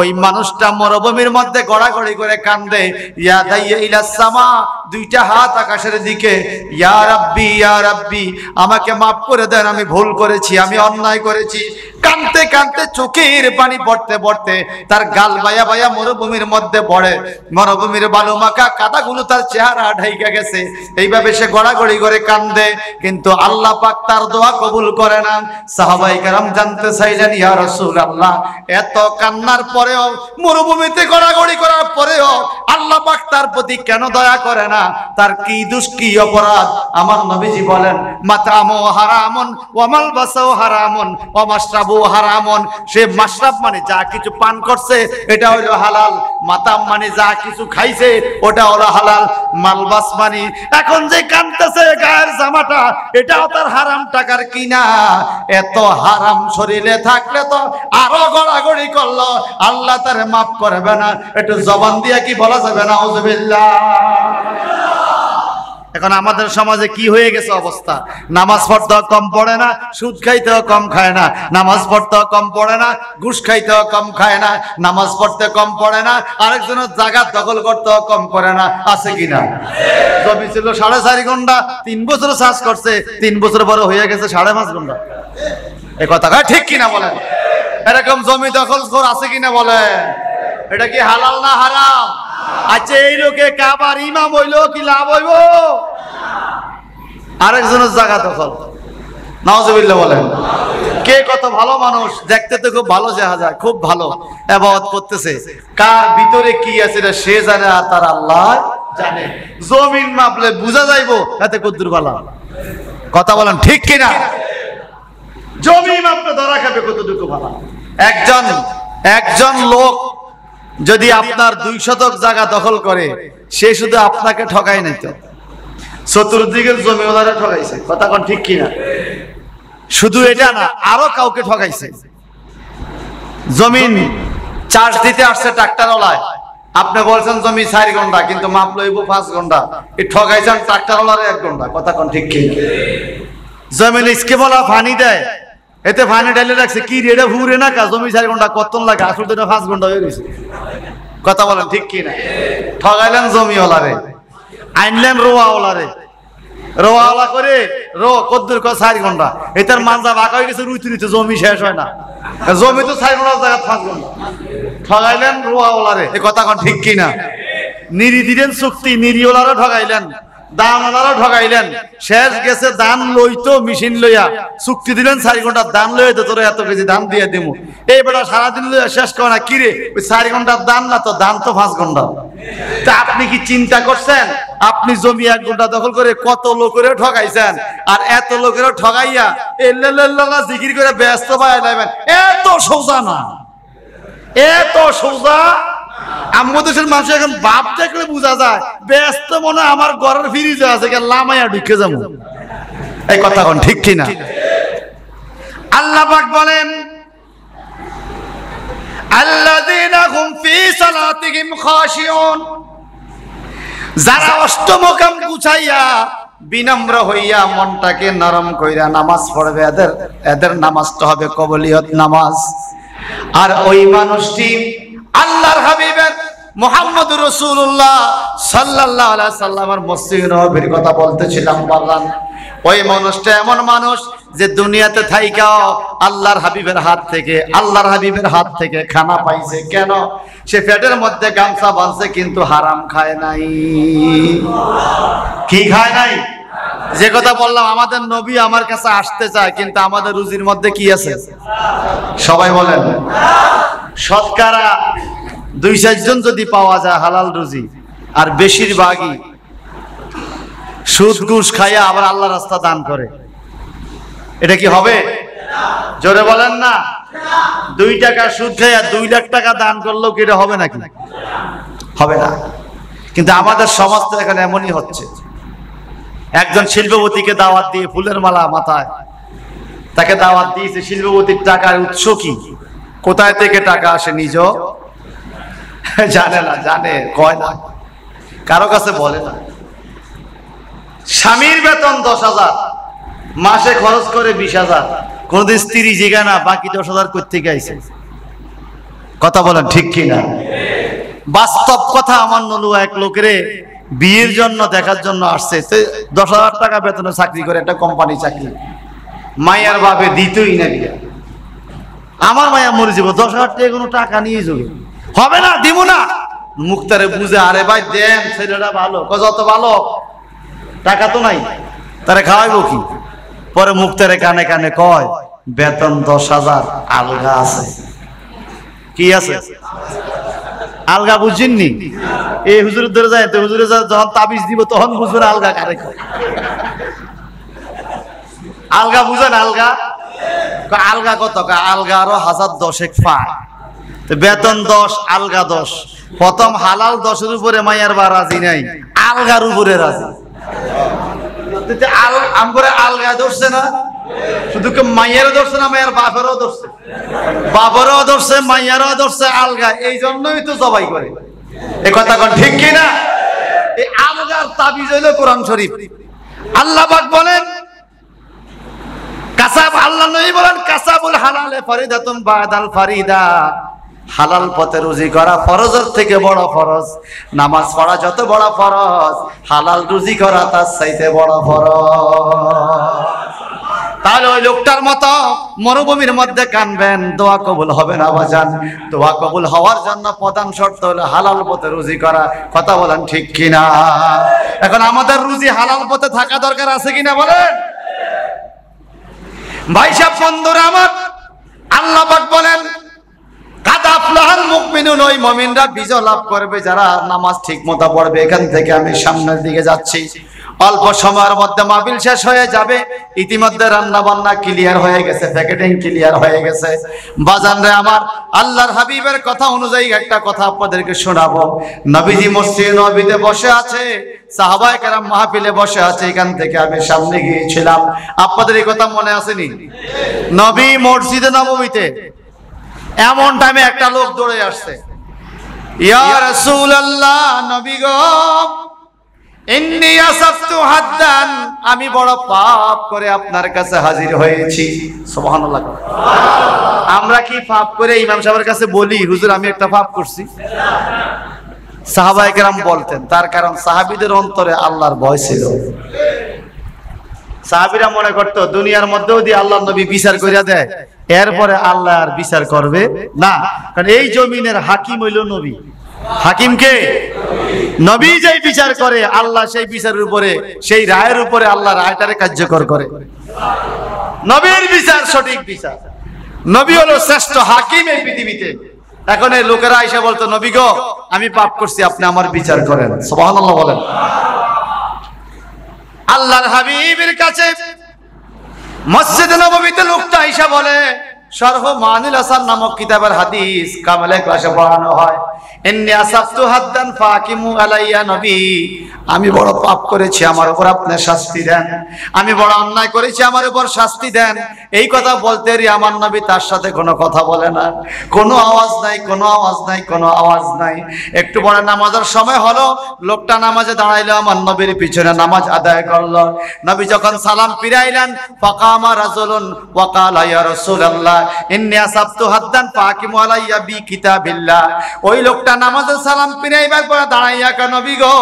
ওই মানুষটা মরুভূমির মধ্যে গড়াগড়ি করে কান্দে। ইয়া দাইয়া ইলাস সামা, দুইটা হাত আকাশের দিকে, ইয়া রাব্বি ইয়া রাব্বি, আমাকে মাফ করে দেন, আমি ভুল করেছি, আমি অন্যায় করেছি। কাঁদতে কাঁদতে চোখের পানি পড়তে পড়তে তার গাল বায়া বায়া মরুভূমির মধ্যে পড়ে। মরুভূমির বালু মাখা কাদাগুলো তার চেহারা ঢাইকা গেছে। এইভাবে সে গড়াগড়ি করে কান্দে, কিন্তু আল্লাহ পাক তার দোয়া কবুল করে না। সাহাবায়ে কেরাম জানতে চাইলেন, ইয়া রাসূলুল্লাহ, এত কান্নার পরেও, মরুভূমিতে গড়াগড়ি করার পরেও আল্লাহ পাক তার প্রতি কেন দয়া করে না? তার কি দোষ, কি অপরাধ? আমার নবীজি বলেন, মাতামু হারামুন ওয়া মালবাসু হারামুন ওয়া মাশরাবু মাশরাবু হারামুন, সে মাশরাব মানে যা কিছু পান করছে এটা হলো হালাল, মাতাম মানে যা কিছু খাইছে ওটা হলো হালাল, মালবাস মানে এখন যে কানতেছে গায়ের জামাটা এটাও তার হারাম টাকার কিনা। এত হারাম শরীরে থাকলে তো আরো গড়াগড়ি করলো, আল্লাহ তারে মাফ করবে না। একটু জবান দিয়া কি বলা যাবে না আউযুবিল্লাহ। এখন আমাদের সমাজে কি হয়ে গেছে অবস্থা, নামাজ পড়তেও কম পড়ে না, সুদ খাইতেও কম খায় না, নামাজ পড়তেও কম পড়ে না, ঘুষ খাইতেও কম খায় না, নামাজ পড়তে কম পড়ে না, আরেকজনের জায়গা দখল করতেও কম করে না, আছে কিনা? জমি ছিল 4.5 ঘন্টা, 3 বছর চাষ করছে, 3 বছর পরে হয়ে গেছে 5.5 ঘন্টা। এই কথা ঠিক কিনা বলেন? এরকম জমি দখল করে আছে কিনা বলেন? এটা কি হালাল না হারাম? আচ্ছা এই লোকে কাবার ইমাম হইলো কি লাভ হইব? আরেকজনের জায়গা দখল, নাউজুবিল্লাহ বলেন। কে কত ভালো মানুষ, দেখতে তো খুব ভালো দেখা যায়, খুব ভালো ইবাদত করতেছে, কার ভিতরে কি আছে এটা সে জানে আর তার আল্লাহ জানে। জমিন মাপলে বুঝা যাইবো এতে কদ্দুর বালা, কথা বলেন ঠিক কিনা? জমি মাপলে ধরা খাবে কতটুকু ভালো। একজন লোক যদি আপনার 2 শতক জায়গা দখল করে, সে শুধু আপনাকে ঠকায় নাই তো, চতুর্দিকের জমিওয়ালারা ঠকাইছে, কথা কোন ঠিক কিনা? শুধু এটা না, আরো কাউকে ঠকাইছে। জমিন চাষ দিতে আসছে ট্রাক্টরওয়ালায়, আপনি বলছেন জমি 4 ঘন্টা কিন্তু মাপ লইব 5 ঘন্টা, এই ঠকাইছেন ট্রাক্টরওয়ালারে 1 ঘন্টা, কথা কোন ঠিক কিনা? জমিন স্কিমওয়ালা পানি দেয়, এতে পানি ঢেলে রাখছে কি রেডে ভুরে না কা, জমি 4 ঘন্টা কতক্ষণ লাগে, আসলে তো 5 ঘন্টা হয়ে গেছে, কথা বলেন ঠিক কিনা? ঠগাইলেন জমিওয়ালারে, আইনলেন রোয়াওয়ালারে, রোয়াওয়ালা করে কদ্দুর 4 ঘন্টা, এটার মানজা বাঁকা হয়ে গেছে, রুইতে রুইতে জমি শেষ হয় না, জমি তো 4 ঘন্টার জায়গা 5 ঘন্টা। ঠগাইলেন রোয়াওয়ালারে, এই কথা কোন ঠিক কিনা? নিরি দিলেন চুক্তি, নিরিওয়ালারও ঠগাইলেন, দানওয়ালারও ঠগাইলেন, শেষ গেছে দান লইতো মেশিন লইয়া, চুক্তি দিলেন 4 ঘন্টা দান লইয়া তো তোরা এত কেজি দান দিয়ে দিমু, এই বেটা সারাদিন লইয়া শেষ করে না, কিরে ওই 4 ঘন্টার দান না তো, দান তো 5 ঘন্টা। তা আপনি কি চিন্তা করছেন আপনি জমি 1 ঘন্টা দখল করে কত লোকেরও ঠগাইছেন, আর এত লোকেরও ঠগাইয়া এল্লাল্লাহ জিকির করে ব্যস্ত পায় লাইবেন? এত সোজা না, এত সোজা। আমাদের দেশের মানুষ এখন বাপ দেখলে বোঝা যায় ব্যস্ত মনে আমার ঘরের ফ্রিজে আছে, লামাইয়া ঢুকে যাবো, এই কথা কোন ঠিক কিনা? আল্লাহ পাক বলেন আল্লাযীনা হুম ফী সালাতিহিম খাশিউন, যারা অষ্টমকাম গুছাইয়া বিনম্র হইয়া মনটাকে নরম কইরা নামাজ পড়বে, এদের নামাজটা হবে কবুলিয়ত নামাজ। আর ওই মানুষটি আল্লাহর হাবিবের মুহাম্মদুর রাসূলুল্লাহ সাল্লাল্লাহু আলাইহি সাল্লামের মসজিদে নববীর কথা বলতেছিলাম, বললাম ওই মানুষটা এমন মানুষ যে দুনিয়াতে থাইকাও আল্লাহর হাবিবের হাত থেকে খানা পাইছে। কেন? সে পেটের মধ্যে গামছা বাঁধছে কিন্তু হারাম খায় নাই। কি খায় নাই? যে কথা বললাম, আমাদের নবী আমার কাছে আসতে চায় কিন্তু আমাদের রুজির মধ্যে কি আছে? সবাই বলেন শতকরা 2-4 জন যদি পাওয়া যায় হালাল রুজি, আর বেশিরভাগই সুদ ঘুষ খাইয়া আবার আল্লাহ রাস্তা দান করে। এটা কি হবে? জোরে বলেন না। 2 টাকা সুদ খাইয়া 2 লাখ টাকা দান করলেও কি এটা হবে নাকি? হবে না। কিন্তু আমাদের সমাজ তো এখন এমনই হচ্ছে। একজন শিল্পপতিকে দাওয়াত দিয়ে ফুলের মালা মাথায়, তাকে দাওয়াত দিয়েছে, শিল্পপতির টাকার উৎস কি, কোথায় থেকে টাকা আসে নিজেও জানে না, জানে কয় না, কারো কাছে বলে না। স্বামীর বেতন 10,000, মাসে খরচ করে 20,000, কোনদিন স্ত্রী জিগা না বাকি 10,000 কই থেকে আইছে? কথা বলেন ঠিক কিনা? বাস্তব কথা। আমার নলুয়া এক লোকেরে বিয়ের জন্য দেখার জন্য আসছে, 10,000 টাকা বেতনে চাকরি করে, একটা কোম্পানি চাকরি, মাইয়ার ভাবে দিতই না বিয়া। আমার মায়া মরে যাব, 10,000 টাকা কোনো টাকা নিয়ে যাবে, হবে না, দিব না। মুখতারে বুঝে, আরে ভাই দেন, ছেলেটা ভালো, যত ভালো, টাকা তো নাই, তারে খাওয়াইবো কি? পরে মুখতারে কানে কানে কয় বেতন 10,000, আলগা আছে। কি আছে? আলগা বুঝিননি? এই হুজুরের ধরে যায় তো, হুজুরে যখন তাবিজ দিব তখন বুঝবেন আলগা কারে কয়। আলগা বুঝেন? আলগা আলগা কত? আলগা আরো 1010 পায়, বেতন 10, আলগা 10। প্রথম হালাল 10-এর উপরে মাইয়ার বা রাজি নাই, আলগার উপরে রাজি। আলগা ধরছে না, শুধু মাইয়ারও ধরছে না, মাইয়ার বাপেরও ধরছে, বাপেরও ধরছে, মাইয়ারও ধরছে আলগা। এই জন্যই তো জবাই করে। এ কথা কোন ঠিক কিনা? এই আলগার তাবিজ হইল কোরআন শরীফ। আল্লাহ পাক বলেন কাসাব, আল্লাহ নবী বলেন কাসাবুল হালালে ফরিদাতুন বাদাল ফারিদা। হালাল পথে রুজি করা ফরজের থেকে বড় ফরজ। নামাজ পড়া যত বড় ফরজ, হালাল রুজি করা তার চাইতে বড় ফরজ। তাহলে ওই লোকটার মতো মরুভূমির মধ্যে কানবেন, দোয়া কবুল হবে না বাজান। দোয়া কবুল হওয়ার জন্য প্রধান শর্ত হলো হালাল পথে রুজি করা। কথা বলেন ঠিক কিনা? এখন আমাদের রুজি হালাল পথে থাকা দরকার আছে কিনা বলেন? ভাই সাহেব, বন্ধুরা আমার, আল্লাহ পাক বলেন কাদ আফলাহাল মুমিনুন, ওই মুমিনরা বিজয় লাভ করবে যারা নামাজ ঠিকমতো পড়বে। এখান থেকে আমি সামনের দিকে যাচ্ছি, অল্প সময়ের মধ্যে মাহফিল শেষ হয়ে যাবে। ইতিমধ্যে রান্না বান্না ক্লিয়ার হয়ে গেছে, প্যাকেটিং ক্লিয়ার হয়ে গেছে। বাজানরে আমার, আল্লাহর হাবিবের কথা অনুযায়ী একটা কথা আপনাদেরকে শোনাবো। নবীজি মসজিদে নববীতে বসে আছে, সাহাবায়ে কেরাম মাহফিলে বসে আছে। এখান থেকে আমি সামনে গিয়েছিলাম, আপনাদের এই কথা মনে আসেনি? নবী মসজিদে নববীতে এমন টাইমে একটা লোক দৌড়ে আসছে, ইয়া রাসূলুল্লাহ, নবী গো, ইন্নী আসাফতু হাদ্দান, আমি বড় পাপ করে আপনার কাছে হাজির হয়েছি। সুবহানাল্লাহ। আমরা কি পাপ করে ইমাম সাহেবের কাছে বলি হুজুর আমি একটা পাপ করছি? সাহাবায়ে কেরাম বলতেন, তার কারণ সাহাবীদের অন্তরে আল্লাহর ভয় ছিল। সাহাবীরা মনে করত দুনিয়ার মধ্যেও যদি আল্লাহর নবী বিচার কইরা দেয়, এরপরে আল্লাহ আর বিচার করবে না। কারণ এই জমিনের হাকিম হইল নবী। হাকিম কে? নবী। যেই বিচার করে আল্লাহ সেই বিচারের উপরে, সেই রায়ের উপরে আল্লাহ রায়টারে কার্যকর করে। নবীর বিচার সঠিক বিচার। নবী হলো শ্রেষ্ঠ হাকিম এই পৃথিবীতে। এখন এই লোকেরা আইসা বলতো, নবী গো, আমি পাপ করছি, আপনি আমার বিচার করেন। সুবহানাল্লাহ বলেন। আল্লাহর হাবিবের কাছে মসজিদে নববীতে লোকটা আইসা বলে, শরহ মানিল হাসান নামক কিতাবের হাদিস কামালে ক্লাসে পড়ানো হয়, ইন্নী আসাফতু হাদ্দান ফাকিমু আলাইয়া, নবী আমি বড় পাপ করেছি, আমার উপর আপনি শাস্তি দেন। আমি বড় অন্যায় করেছি, আমার উপর শাস্তি দেন। এই কথা বলতেই আমার নবী তার সাথে কোনো কথা বলে না, কোনো আওয়াজ নাই, কোনো আওয়াজ নাই, কোনো আওয়াজ নাই। একটু পরে নামাজের সময় হলো, লোকটা নামাজে দাঁড়াইলো, আমার নবীর পিছনে নামাজ আদায় করলো। নবী যখন সালাম ফিরাইলেন, ফাকামা রাজুলুন ওয়া ক্বালা ইয়া রাসূলুল্লাহ ইন্নী আসাফতু হাদ্দান ফাকিমু আলাইয়া বি কিতাবিল্লাহ। ওই লোকটা নামাজে সালাম ফিরাইবার পরে দাঁড়াইয়া কয়, নবী গো,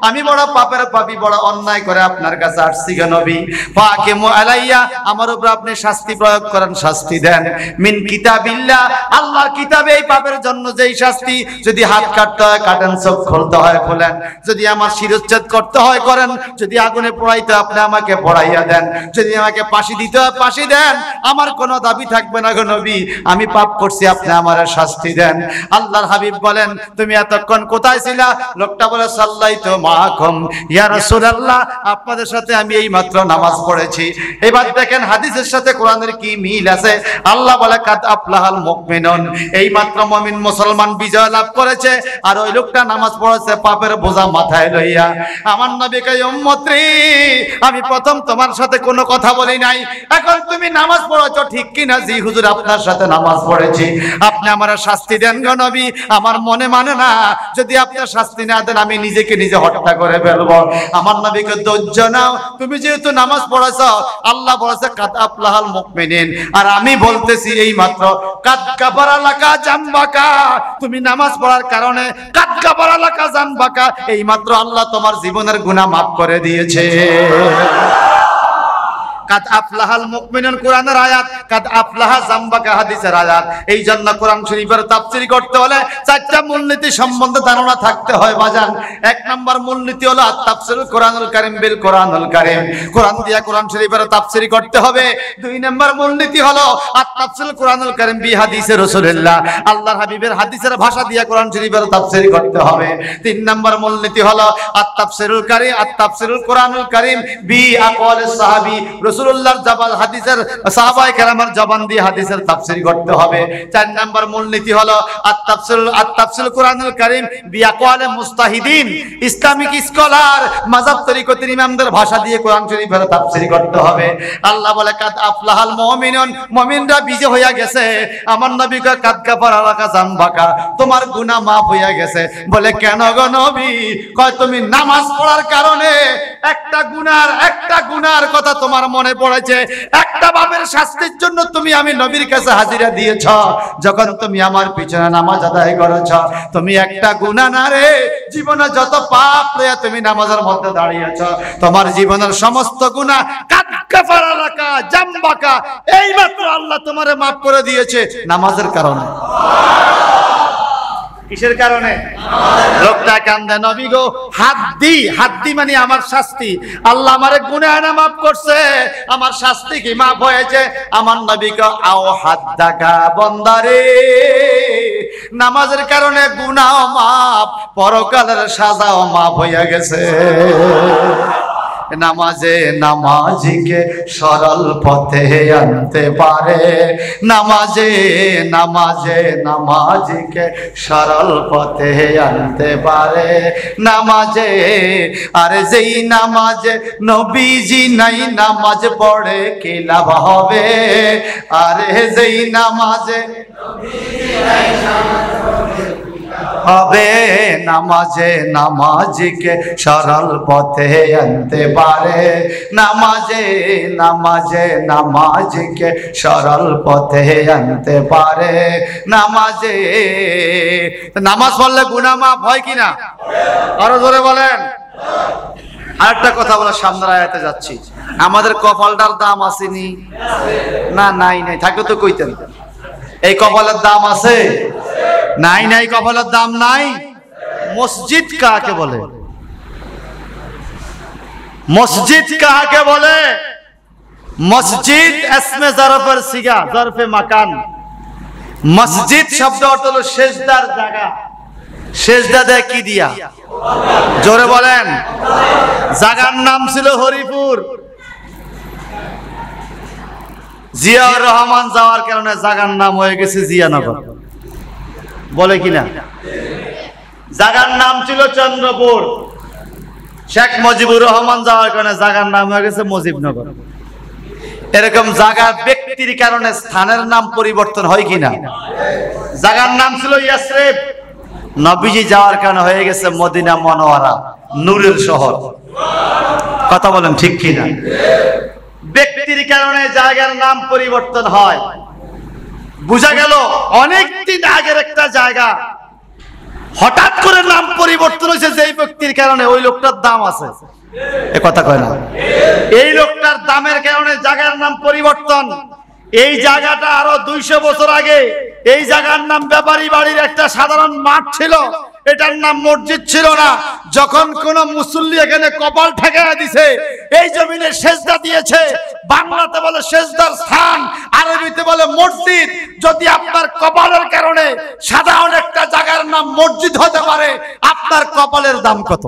আমি বড় পাপের পাপী, বড় অন্যায় করে আপনার কাছে আসছি গো নবী, ফাকিমু আলাইয়া, আমার উপর আপনি শাস্তি প্রয়োগ করেন, শাস্তি দেন। মিন কিতাবিল্লাহ, আল্লাহর কিতাবে এই পাপের জন্য যেই শাস্তি, যদি হাত কাটতে হয় কাটেন, চোখ খুলতে হয় খোলেন, যদি আমার শিরচ্ছেদ করতে হয় করেন, যদি আগুনে পোড়াইতে আপনি আমাকে পোড়াইয়া দেন, যদি আমাকে ফাঁসি দিতে হয় ফাঁসি দেন, আমার কোনো দাবি থাকবে না গো নবী, আমি পাপ করছি, আপনি আমার শাস্তি দেন। আল্লাহর হাবিব বলেন, তুমি এতক্ষণ কোথায় ছিলা? লোকটা বলে, সাল্লাইতু মাআকুম ইয়া রাসূলুল্লাহ, আপনাদের সাথে আমি এই মাত্র নামাজ পড়েছি। এবার দেখেন হাদিসের সাথে কোরআনের কি মিল আছে। আল্লাহ বলে, কাদ আফলাহাল মুমিনুন, এই মাত্র মুমিন মুসলমান বিজয় লাভ করেছে। আর ওই লোকটা নামাজ পড়েছে পাপের বোঝা মাথায় লইয়া। আমার নবী কয়, উম্মত রে, আমি প্রথম তোমার সাথে কোনো কথা বলি নাই, এখন তুমি নামাজ পড়েছো ঠিক কিনা? জি হুজুর, আপনার সাথে নামাজ পড়েছি, আপনি আমার শাস্তি দেন গো নবী, আমার মনে মানে না, যদি আপনার শাস্তি না দেন আমি নিজেকে নিজে হত্যা করে ফেলবো। আমার নবীকে ধৈর্য নাও, তুমি যেহেতু নামাজ পড়েছ, আল্লাহ বলেছে কাদ আফলাহাল মুমিনিন, আর আমি বলতেছি এই মাত্র কাদ কাফারা লাকা জামবাকা, তুমি নামাজ পড়ার কারণে কাদ কাফারা লাকা জামবাকা, এই মাত্র আল্লাহ তোমার জীবনের গুনাহ মাফ করে দিয়েছে। কাদ আফলাহাল মুমিনুন কোরআনের আয়াত, কাদ আফলাহা জামবাকা হাদিসের আয়াত। এই জন্য কোরআন শরীফের তাফসীর করতে হলে চারটা মূলনীতি সম্বন্ধে ধারণা থাকতে হয় বাজান। এক নাম্বার মূলনীতি হলো আত-তাফসীরুল কোরআনুল কারীম বিল কোরআনুল কারীম, কোরআন দিয়া কোরআন শরীফের তাফসীর করতে হবে। দুই নাম্বার মূলনীতি হলো আত-তাফসীরুল কোরআনুল কারীম বি হাদিসে রাসূলুল্লাহ, আল্লাহর হাবিবের হাদিসের ভাষা দিয়া কোরআন শরীফের তাফসীর করতে হবে। তিন নাম্বার মূলনীতি হলো আত-তাফসীরুল কারীম, আত-তাফসীরুল কোরআনুল কারীম বি আকওয়ালিস সাহাবী রাসূলুল্লাহর জবান হাদিসের সাহাবায়ে কেরামের জবান দিয়ে হাদিসের তাফসীর করতে হবে। 4 নাম্বার মূলনীতি হলো আত-তাফসীর কুরআনুল কারীম বিআকওয়ালে মুস্তাহিদিন, ইসলামিক স্কলার মাযহাব তরিকতের ইমামদের ভাষা দিয়ে কোরআন শরীফের তাফসীর করতে হবে। আল্লাহ বলে কাদ আফলাহাল মুমিনুন, মুমিনরা বিজয় হয়ে গেছে। আমার নবী কয় কাদ কাফারা লাকা জামবাকা, তোমার গুনাহ মাফ হয়ে গেছে। বলে কেন গো নবী? কয় তুমি নামাজ পড়ার কারণে একটা গুনার কথা তোমার মনে পড়েছে, একটা পাপের শাস্তির জন্য তুমি আমি নবীর কাছে হাজিরা দিয়েছ। যখন তুমি আমার পিছনে নামাজ আদায় করেছ, তুমি একটা গুনাহ না রে, জীবনে যত পাপ লইয়া তুমি নামাজের মধ্যে দাঁড়িয়েছ, তোমার জীবনের সমস্ত গুনাহ কাদ কাফারা লাকা জামবাকা, এইমাত্র আল্লাহ তোমারে মাফ করে দিয়েছে নামাজের কারণে। কিসের কারণে? লোকটা কান্দে, নবী গো হাত দি মানে আমার শাস্তি, আল্লাহ আমারে গুনাহ না মাফ করছে, আমার শাস্তি কি মাফ হয়েছে? আমার নবী কো আও হাদ্দাকা বন্দারে, নামাজের কারণে গুনাহ মাফ, পরকালের সাজাও মাফ হয়ে গেছে। নামাজে নামাজিকে সরল পথে আনতে পারে, নামাজে নামাজিকে সরল পথে আনতে পারে। নামাজে আরে যেই নামাজে নবীজি নাই নামাজ পড়ে কি লাভ হবে? আরে যেই নামাজে নবীজি নাই নামাজ পড়ে হবে, নামাজে নামাজিকে সরল পথে আনতে পারে। নামাজে নামাজিকে সরল পথে আনতে পারে। নামাজ পড়লে গুনাহ মাফ হয় কিনা? আরো জোরে বলেন। আরেকটা কথা বলে সামনের আয়াতে যাচ্ছি, আমাদের কপালটার দাম আসেনি না? নাই থাকে তো কইতেন। এই কপালের দাম আছে? নাই কপালের দাম নাই। মসজিদ কাকে বলে? মসজিদ কাকে বলে? মসজিদ ইসমে জরফের সিগা, জরফে মাকান। মসজিদ শব্দ অর্থ হলো সেজদার জায়গা। সেজদা দেয় কি দিয়া? জোরে বলেন। জায়গার নাম ছিল হরিপুর। জিয়াউর রহমান যাওয়ার কারণে জায়গার নাম হয়ে গেছে জিয়ানগর, বলে কিনা? জায়গার নাম ছিল চন্দ্রপুর। শেখ মুজিবুর রহমান যাওয়ার কারণে জায়গার নাম হয়ে গেছে মুজিবনগর। এরকম জায়গার ব্যক্তির কারণে স্থানের নাম পরিবর্তন হয় কিনা? জায়গার নাম ছিল ইয়াসরিব, নবীজি যাওয়ার কারণে হয়ে গেছে মদিনা মুনাওয়ারা, নূরের শহর। কথা বলেন ঠিক কিনা? ব্যক্তির কারণে জায়গার নাম পরিবর্তন হয়। বুঝা গেল অনেকদিন আগের একটা জায়গা হঠাৎ করে নাম পরিবর্তন হয়েছে, যেই ব্যক্তির কারণে ওই লোকটার দাম আছে। এ কথা কয় না? এই লোকটার দামের কারণে জায়গার নাম পরিবর্তন। এই জায়গাটা আরো 200 বছর আগে এই জায়গার নাম ব্যাপারী বাড়ির একটা সাধারণ মাঠ ছিল, এটার নাম মসজিদ ছিল না। যখন কোন মুসল্লি এখানে কপাল ঠেকায়া দিছে, এই জমিনে সেজদা দিয়েছে, বাংলাতে বলে সেজদার স্থান, আরবিতে বলে মসজিদ। যদি আপনার কপালের কারণে সাধারণ একটা জায়গার নাম মসজিদ হতে পারে, আপনার কপালের দাম কত?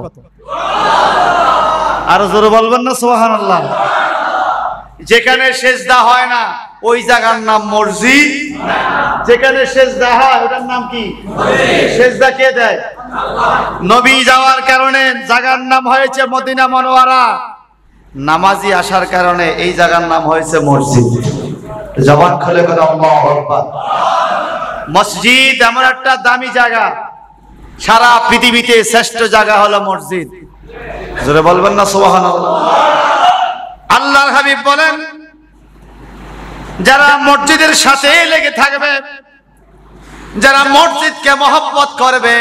আরো জোরে বলবেন না সুবহানাল্লাহ? যেখানে সেজদা হয় না ওই জায়গার নাম মসজিদ, যেখানে সেজদা হয় ওটার নাম কি? সেজদা কে দেয়? নবী যাওয়ার কারণে জায়গার নাম হয়েছে মদিনা মুনাওয়ারা, নামাজি আসার কারণে এই জায়গার নাম হয়েছে মসজিদ। জবান খুলে কথা আল্লাহু আকবার। মসজিদ এমন একটা দামি জায়গা, সারা পৃথিবীতে শ্রেষ্ঠ জায়গা হলো মসজিদ। জোরে বলবেন না সুবহানাল্লাহ? আল্লাহর হাবিব বলেন, যারা মসজিদের সাথে লেগে থাকবে, যারা মসজিদকে মহব্বত করবে,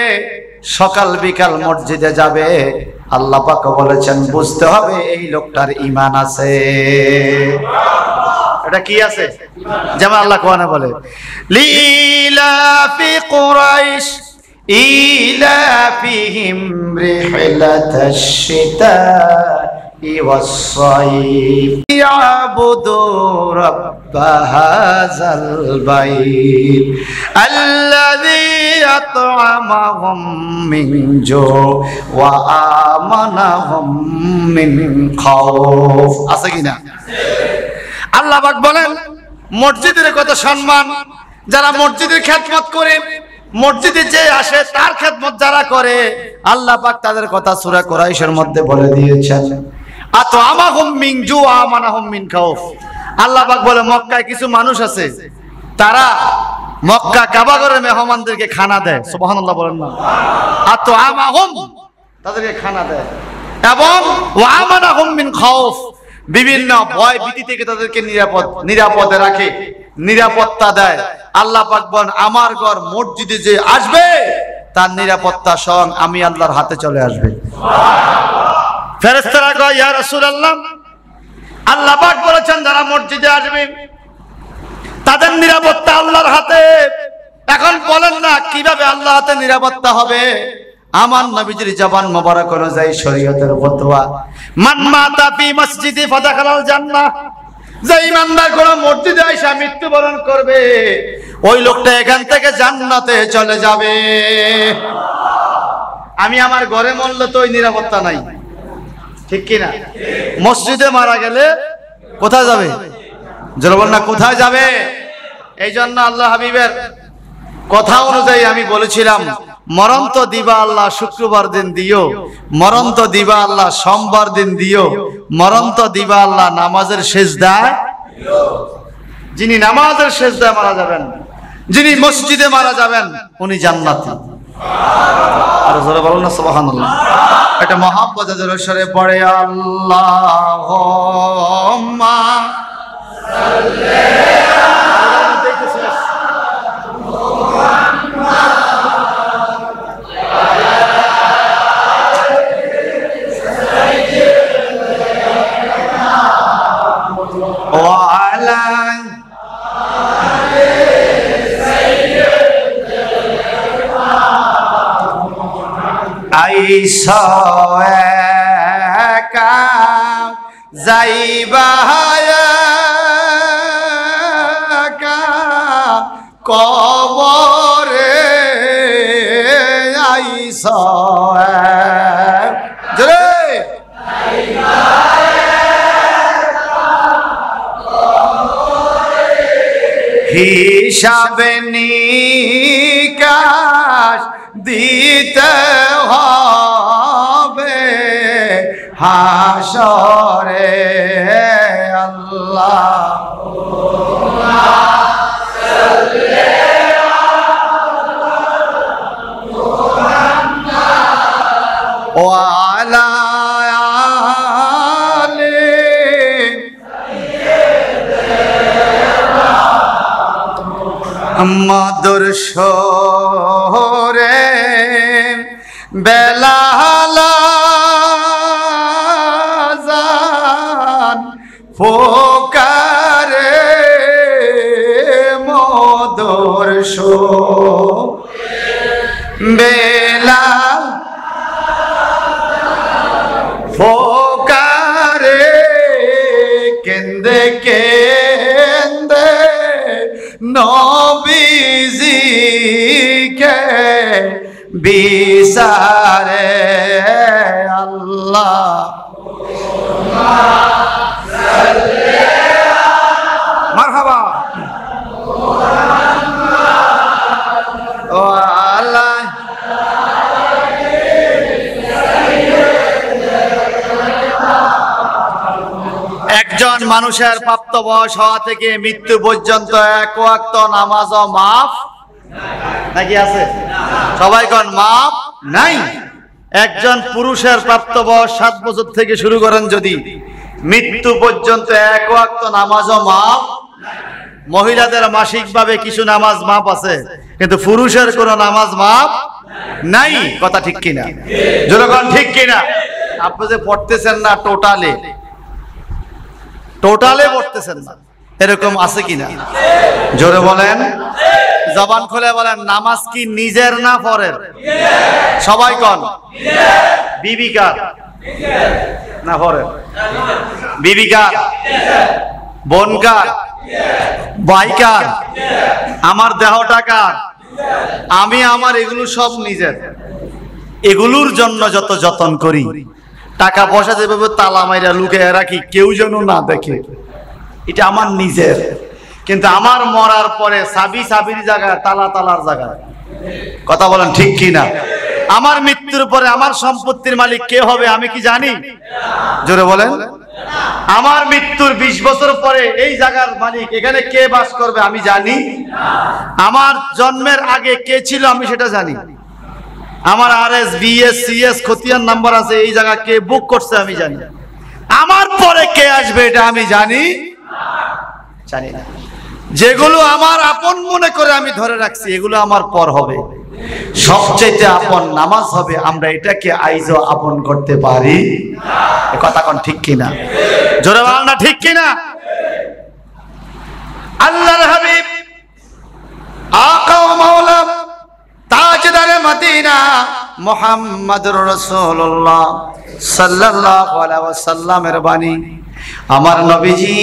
সকাল বিকাল মসজিদে যাবে, আল্লাহ পাক বলেছেন বুঝতে হবে এই লোকটার ঈমান আছে। এটা কি আছে? যেমন আল্লাহ কোরআনে বলে, লিলাফি কুরাইশ ইলাফিহিম রিহলাতাশ শিতা'i ওয়াস-সাইফ ইয়াবুদু রাব্ব হাযাল বাইত আল্লাযী আত'আমাহুম মিন জু' ওয়া আমানাহুম মিন খাউফ। আছে কিনা? আল্লাহ পাক বলেন মসজিদের কত সম্মান, যারা মসজিদের খেদমত করে, মসজিদে যে আসে তার খেদমত যারা করে, আল্লাহ পাক তাদের কথা সূরা কুরাইশের মধ্যে বলে দিয়েছেন। আতআমাহুম মিন জুআ আমানাহুম মিন খাউফ। আল্লাহ পাক বলে মক্কায় কিছু মানুষ আছে, তারা মক্কা কাবা ঘরের মেহমানদেরকে খানা দেয়। সুবহানাল্লাহ বলেন না? আতআমাহুম, তাদেরকে খানা দেয়, এবং ওয়া আমানাহুম মিন খাউফ, বিভিন্ন ভয় ভীতি থেকে তাদেরকে নিরাপদে রাখে, নিরাপত্তা দেয়। আল্লাহ পাক বলেন আমার ঘর মসজিদে যে আসবে তার নিরাপত্তা স্বয়ং আমি আল্লাহর হাতে চলে আসবে। ফেরেশতারা কয় ইয়া রাসূলুল্লাহ, আল্লাহ পাক বলেছেন যারা মসজিদে আসবে তাদের নিরাপত্তা আল্লাহর হাতে। এখন বলেন না কিভাবে আল্লাহর হাতে নিরাপত্তা হবে? আমার নবীজির জবান মোবারক অনুযায়ী শরীয়তের ফতোয়া, মান মাতা ফি মসজিদি ফাদাখালাল জান্নাহ, যে ইমানদার কোন মসজিদে এসে মৃত্যুবরণ করবে ওই লোকটা এখান থেকে জান্নাতে চলে যাবে। আমি আমার ঘরে মরলে তো ওই নিরাপত্তা নাই, ঠিক কি না? মসজিদে মারা গেলে কোথায় যাবে? জোরে বল না, কোথায় যাবে? এই জন্য আল্লাহ হাবিবের কথা অনুযায়ী আমি বলেছিলাম মরণ তো দিবা আল্লাহ শুক্রবার দিন দিও, মরণ তো দিবা আল্লাহ সোমবার দিন দিও, মরণ তো দিবা আল্লাহ নামাজের সেজদায়। যিনি নামাজের সেজদায় মারা যাবেন, যিনি মসজিদে মারা যাবেন, উনি জান্নাতি। আর জোরে বলুন না সুবহানাল্লাহ। এটা মহাব্বতে জোরে সরে পড়ে আল্লাহুম্মা সাল্লি আইসা একা যাইবা একা কবরে, আইসা জোরে হিসাবে নিকাশ দিতে হবে হাসরে। আল্লাহুম্মা সাল্লি ওয়া আলা আলি মধুর সুরে বেলাল আযান পুকারে, মধুর সুরে বেলাল পুকারে, কেন্দে কেন্দে নবীজিকে বিচারে। আল্লাহুম্মা সাল্লি মারহাবা ওয়া আলা একজন মানুষের প্রাপ্ত বয়স হওয়া থেকে মৃত্যু পর্যন্ত এক ওয়াক্ত নামাজও মাফ নাকি আছে? সবাই কোন মাফ নাই। একজন পুরুষের প্রাপ্ত বয়স 7 বছর থেকে শুরু করেন যদি মৃত্যু পর্যন্ত এক ওয়াক্ত নামাজও মাফ। মহিলাদের মাসিক ভাবে কিছু নামাজ মাফ আছে, কিন্তু পুরুষের কোন নামাজ মাফ নাই। কথা ঠিক কিনা? জনগণ ঠিক কিনা? আপনি যে পড়তেছেন না টোটালে পড়তেছেন না, এরকম আছে কিনা? জোরে বলেন, জবান খুলে বলেন, নামাজ কি নিজের না পরের? সবাই কোন বিবিকার না পরের? বিবিকার, বোনকার, ভাইকার, আমার দেহটা কার? আমি আমার এগুলো সব নিজের। এগুলোর জন্য যত যত্ন করি, টাকা পয়সা যেভাবে তালা মাইরা লুকিয়ে রাখি কেউ যেন না দেখে, এটা আমার নিজের, কিন্তু আমার মরার পরে চাবি চাবির জায়গায়, তালা তালার জায়গায়। কথা বলেন ঠিক কি না? আমার মৃত্যুর পরে আমার সম্পত্তির মালিক কে হবে আমি কি জানি? জোরে বলেন। আমার মৃত্যুর 20 বছর পরে এই জায়গার মালিক এখানে কে বাস করবে আমি জানি? আমার জন্মের আগে কে ছিল আমি সেটা জানি। আমার RS BS CS খতিয়ান নাম্বার আছে, এই জায়গা কে বুক করছে আমি জানি। আমার পরে কে আসবে এটা আমি জানি না। যেগুলো আমার আপন মনে করে আমি ধরে রাখছি এগুলো আমার পর হবে। সবচেয়ে আপন নামাজ হবে, আমরা এটাকে আইজও আপন করতে পারি না। কথা কোন ঠিক কিনা? জোরে বলেন না ঠিক কিনা? আল্লাহর হাবিব আকা ও মাওলা তাজদারে মদিনা মুহাম্মদুর রাসূলুল্লাহ সাল্লাল্লাহু আলাইহি ওয়াসাল্লামের বাণী। আমার নবীজি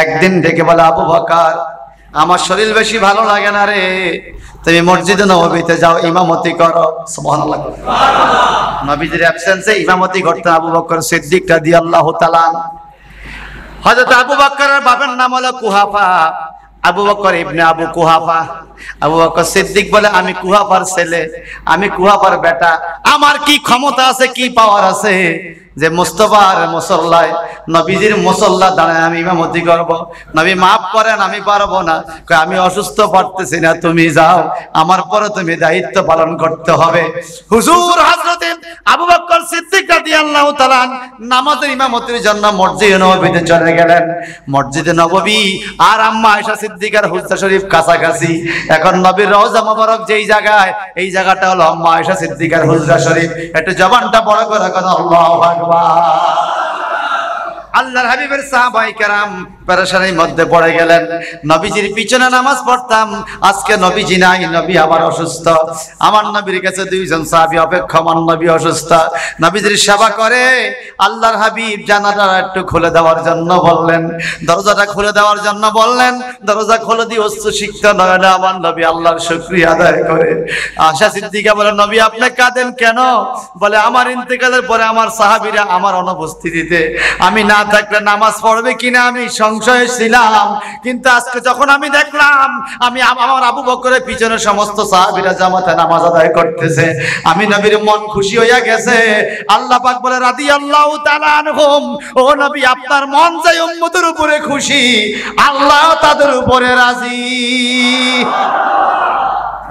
একদিন ডেকে বলে, আবু বকর আমার শরীর বেশি ভালো লাগে না রে, তুমি মসজিদে নববীতে যাও, ইমামতি করো। সুবহানাল্লাহ। নবীজির অ্যাবসেন্সে ইমামতি করতেন আবু বকর সিদ্দিক রাদিয়াল্লাহু তাআলা। হযরত আবু বকরের বাবার নাম হলো কুহাফা, আবু বকর ইবনে আবু কুহাফা। আবু বকর সিদ্দিক বলে, আমি কুহাফার ছেলে, আমি কুহাফার বেটা, আমার কি ক্ষমতা আছে, কি পাওয়ার আছে যে মুস্তাফার মুসল্লায়, নবীজির মুসল্লা দাঁড়ায় আমি ইমামতি করব? নবী মাফ করেন, আমি পারবো না। আমি অসুস্থ, পারতেছি না, তুমি যাও, আমার পরে তুমি দায়িত্ব পালন করতে হবে। হুজুর হযরত আবু বকর সিদ্দিক রাদিয়াল্লাহু তাআলা নামাজের ইমামতির জন্য মসজিদে নববীতে চলে গেলেন। মসজিদে নববী আর আম্মা আয়েশা সিদ্দিকার হুজরা শরীফ কাছাকাছি। এখন নবীর রওজা মোবারক যেই জায়গায়, এই জায়গাটা হলো আম্মা আয়েশা সিদ্দিকার হুজরা শরীফ। একটু জবানটা বড় করে কথা আল্লাহু আকবার। আল্লাহর হাবিবের সাহাবায়ে কেরাম পেরেশানির মধ্যে পড়ে গেলেন। নবীজির পিছনে নামাজ পড়তাম, আজকে নবীজি নাই, নবী আবার অসুস্থ। আমার নবীর কাছে দুইজন সাহাবী অপেক্ষমান, নবী অসুস্থ, নবীজির সেবা করে। আল্লাহর হাবিব জানালাটা একটু খুলে দেওয়ার জন্য বললেন, দরজাটা খুলে দেওয়ার জন্য বললেন। দরজা খুলে দিয়ে অস্ত্র শিখতে নয়, আমার নবী আল্লাহর শুকরিয়া আদায় করে। আয়েশা সিদ্দিকা বলে, নবী আপনি কাঁদেন কেন? বলে, আমার ইন্তেকালের পরে আমার সাহাবীরা আমার অনুপস্থিতিতে আমি না থাকলে নামাজ পড়বে কিনা আমি সংশয়ে ছিলাম, কিন্তু আজকে যখন আমি দেখলাম আমি আমার আবু বকরের পিছনে সমস্ত সাহাবীরা জামাতে নামাজ আদায় করতেছে, আমি নবীর মন খুশি হইয়া গেছে। আল্লাহ পাক বলে, রাদিয়াল্লাহু তাআলা আনহুম, ও নবী আপনার মন যে উম্মতের উপরে খুশি, আল্লাহ তাদের উপরে রাজি।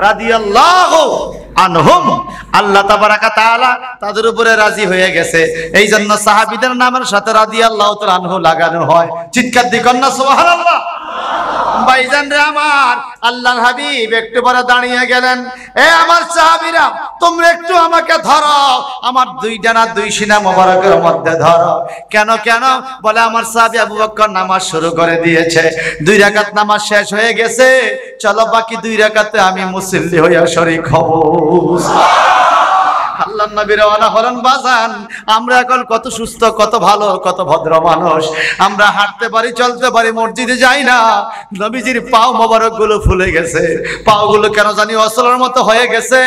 রাদিয়াল্লাহু আনহুম, আল্লাহ তাবারাকা তাআলা তাদের উপরে রাজি হয়ে গেছে। এই জন্য সাহাবীদের নামের সাথে রাদিয়াল্লাহু তাআলা আনহু লাগানো হয়। চিৎকার দিয়ে কন্যা সুবহানাল্লাহ। ভাইজান রে আমার, আল্লাহর হাবিব একটু পরে দাঁড়িয়ে গেলেন। এ আমার সাহাবীরা, তোমরা একটু আমাকে ধরো, আমার দুই ডানা দুই সিনা মোবারকের মধ্যে ধরো। কেন কেন? বলে, আমার সাহাবী আবু বকর নামাজ শুরু করে দিয়েছে, 2 রাকাত নামাজ শেষ হয়ে গেছে, চলো বাকি 2 রাকাতে আমি মুসল্লি হইয়া শরীক হব। আল্লাহর নবী রওনা হলেন। বাজান, আমরা এখন কত সুস্থ, কত ভালো, কত ভদ্র মানুষ, আমরা হাঁটতে পারি, চলতে পারি, মসজিদে যাই না। নবীজির পাও মোবারক গুলো ফুলে গেছে, পাও গুলো কেন জানি অসলের মতো হয়ে গেছে।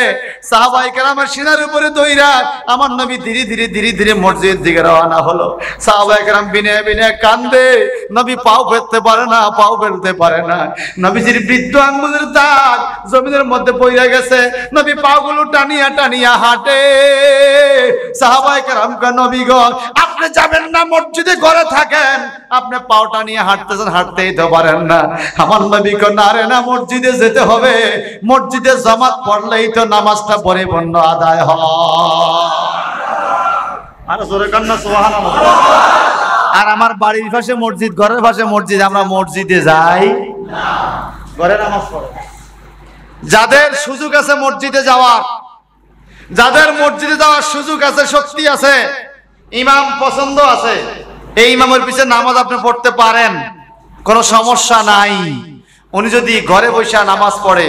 সাহাবায়ে কেরামের সিনার উপরে দইরা আমার নবী ধীরে ধীরে ধীরে ধীরে মসজিদের দিকে রওনা হলো। সাহাবায়ে কেরাম বিনে বিনে কান্দে, নবী পাও ফেলতে পারে না, পাও ফেলতে পারে না। নবীজির বৃদ্ধ আঙ্গুলের দাগ জমিনের মধ্যে পড়ে গেছে, নবী পাও গুলো টানিয়া টানিয়া হাঁটে। সাহাবায়ে কেরাম কয়, নবী গো আপনি যাবেন না মসজিদে, ঘরে থাকেন, আপনি পাওটা নিয়ে হাঁটতেছেন, হাঁটতেই তো পারেন না। আমার নবী কয়, না রে না, মসজিদে যেতে হবে, মসজিদে জামাত পড়লেই তো নামাজটা পরিপূর্ণ আদায় হয়। আর জোরে কন্যা সুবহানাল্লাহ। আর আমার বাড়ির পাশে মসজিদ, ঘরের পাশে মসজিদ, আমরা মসজিদে যাই না, ঘরে নামাজ পড়ে। যাদের সুযোগ আছে মসজিদে যাওয়ার, যাদের মসজিদে যাওয়ার সুযোগ আছে, শক্তি আছে, ইমাম পছন্দ আছে, এই ইমামের পিছনে নামাজ আপনি পড়তে পারেন, কোনো সমস্যা নাই। উনি যদি ঘরে বসে নামাজ পড়ে,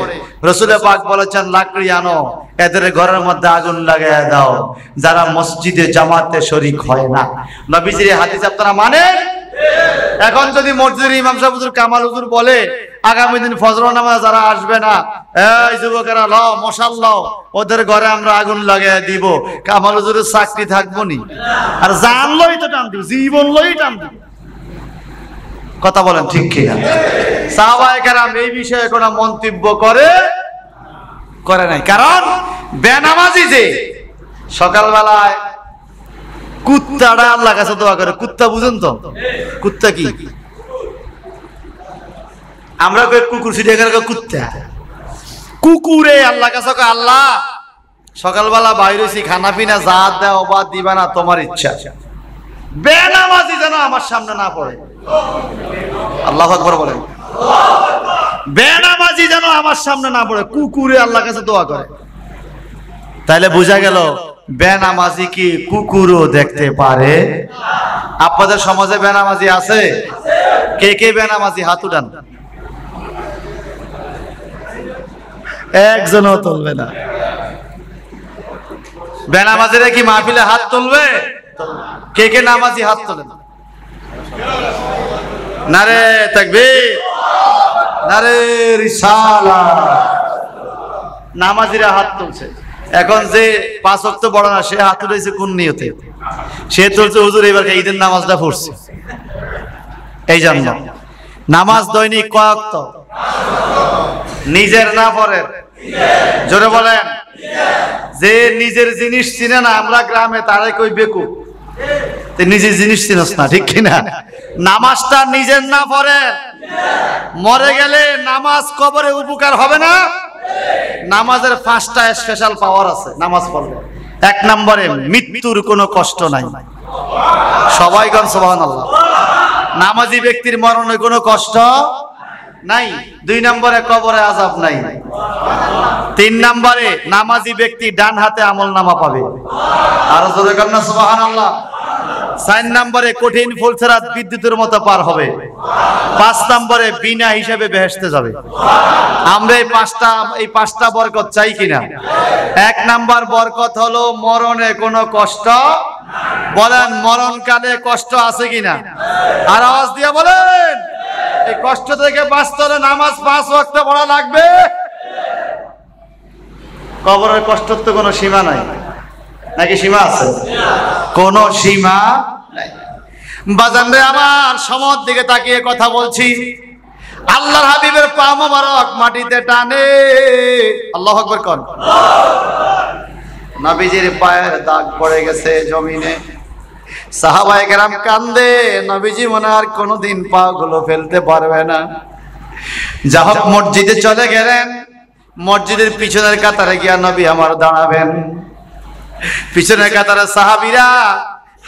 রাসূল পাক বলেছেন, লাকড়ি আনো, এদের ঘরের মধ্যে আগুন লাগাইয়া দাও, যারা মসজিদে জামাতে শরীক হয় না। নবীজির হাদিস আপনারা মানেন? এখন যদি মসজিদের ইমাম সাহেব হুজুর কামাল হুজুর বলে, আগামী দিন ফজর নামাজ যারা আসবে না, এই যুবকেরা লও, মশাল লও, ওদের ঘরে আমরা আগুন লাগাইয়া দিব, কামাল হুজুরের চাকরি থাকবো নি? আর জান লই তো টান দিব, জীবন লই টান দিব। কথা বলেন ঠিক কিনা? সাহাবায়ে কেরাম এই বিষয়ে কোনো মন্তব্য করে নাই, কারণ বেনামাজি যে সকালবেলায় কুত্তাটা আল্লাহর কাছে দোয়া করে। কুত্তা বুঝেন তো? কুত্তা কি? আমরা কই কুকুর, সেটা কুত্তা। কুকুরে আল্লাহর কাছে কয়, আল্লাহ সকালবেলা বাইরে হইছি, খানা পিনা যা দাও বা দিবা না তোমার ইচ্ছা, বেনামাজি যেন আমার সামনে না পড়ে। আল্লাহু আকবার বলেন। বেনামাজি যেন আমার সামনে না পড়ে, কুকুরে আল্লাহর কাছে দোয়া করে। তাইলে বোঝা গেল বেনামাজি কি কুকুরও দেখতে পারে? আপনাদের সমাজে বেনামাজি আছে? কে কে বেনামাজি হাত উঠান। একজনও তুলবে না। বেনামাজিরা কি মাহফিলে হাত তুলবে? কে কে নামাজি হাত তোলেন? নারে তাকবীর, নারে রিসালাত। নামাজিরা হাত তুলছে। এখন যে 5 ওয়াক্ত পড়ে না, সে হাত তুলেছে কোন নিয়তে? সে তুলছে হুজুর এবার ঈদের নামাজটা পড়ছে এই জন্য। নামাজ দৈনিক কয় ওয়াক্ত? নিজের না পড়েন? জোরে বলেন। যে নিজের জিনিস চিনে না, আমরা গ্রামে তারাই কই বেকুব, নিজের জিনিস চিনস না, ঠিক কিনা? নামাজটা নিজের না পড়ে মরে গেলে নামাজ কবরে উপকার হবে না। নামাজের 5টা স্পেশাল পাওয়ার আছে নামাজ পড়লে। 1 নম্বরে মৃত্যুর কোনো কষ্ট নাই। সবাই কোন সুবহানাল্লাহ। নামাজি ব্যক্তির মরণে কোনো কষ্ট নাই। 2 নম্বরে কবরে আযাব নাই। 3 নম্বরে নামাজি ব্যক্তি ডান হাতে আমলনামা পাবে। আর জোরে কোন সুবহানাল্লাহ। 4 নম্বরে কঠিন ফুলসেরাত বিদ্যুতের মতো পার হবে। 5 নম্বরে বিনা হিসাবে বেহেশতে যাবে। আমরা এই পাঁচটা বরকত চাই কিনা? 1 নম্বর বরকত হলো মরণে কোনো কষ্ট। বলেন মরণকালে কষ্ট আছে কিনা? আর আওয়াজ দিয়ে বলেন। এই কষ্ট থেকে বাঁচতে হলে নামাজ 5 ওয়াক্ত পড়া লাগবে। কবরের কষ্টের তো কোনো সীমা নাই, নাকি সীমা আছে? কোনো সীমা নাই। বাজান রে আমার, সমর দিকে তাকিয়ে কথা বলছি। আল্লাহর হাবিবের পা মোবারক মাটিতে টানে। আল্লাহু আকবার কোন। নবীজির পায়ের দাগ পড়ে গেছে জমিনে। সাহাবায়ে কেরাম কান্দে, নবীজি মনে আর কোনোদিন পা গুলো ফেলতে পারবে না। যা হোক মসজিদে চলে গেলেন। মসজিদের পিছনের কাতারে গিয়া নবী আমার দাঁড়াবেন। পিছনের কাতারে সাহাবীরা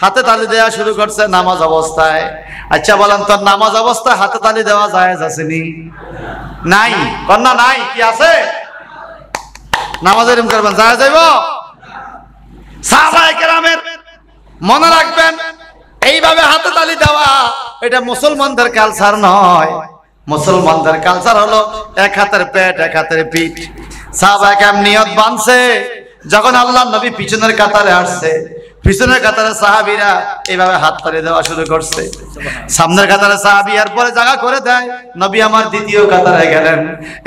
হাতে তালি দেওয়া শুরু করছে নামাজ অবস্থায়। আচ্ছা বলেন তো, নামাজ অবস্থায় হাতে তালি দেওয়া জায়েজ আছেনি? নাই। কন্যা নাই? কি আছে? নামাজ এরকম করবেন জায়েজ হইব? সাহাবায়ে কেরামের মনে রাখবেন, এইভাবে হাতে তালি দেওয়া এটা মুসলমানদের কালচার নয়। মুসলমানদের কালচার হলো 1 হাতের পেট 1 হাতের পিঠ। সাহাবায়ে কেরাম নিয়ত বানছে, যখন আল্লাহর নবী পিছনের কাতারে আসছে, পিছনের কাতারে সাহাবীরা এইভাবে হাত তালি দেওয়া শুরু করছে। সামনের কাতারে সাহাবী এরপরে জায়গা করে দেয়, নবী আমার দ্বিতীয় কাতারে গেলেন।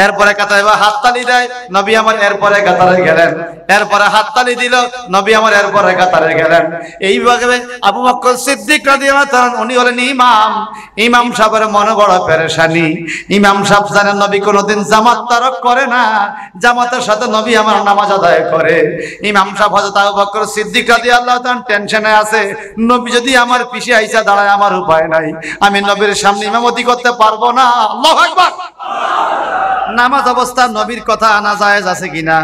এরপরে কাতারে হাত তালি দেয়, নবী আমার এরপরে কাতারে গেলেন। এরপরে হাত তালি দিল, নবী আমার এরপরে কাতারে গেলেন। এইভাবে আবু বকর সিদ্দিক রাদিয়াল্লাহু তাআলা উনি হলেন ইমাম। ইমাম সাহেবের মনে বড় পেরেশানি। ইমাম সাহেব জানেন নবী কোনোদিন জামাত তারক করে না, জামাতের সাথে নবী আমার নামাজ আদায় করে। ইমাম সাহেব হযরত আবু বকর সিদ্দিক রাদিয়াল্লাহু তাআলা টেনশনে আছে, নবী যদি আমার পিছে আইসা দাঁড়ায় আমার উপায় নাই, আমি নবীর সামনে ইমামতি করতে পারবো না। আল্লাহু আকবার। নামাজ অবস্থা নবীর কথা আনা জায়েজ আছে কিনা?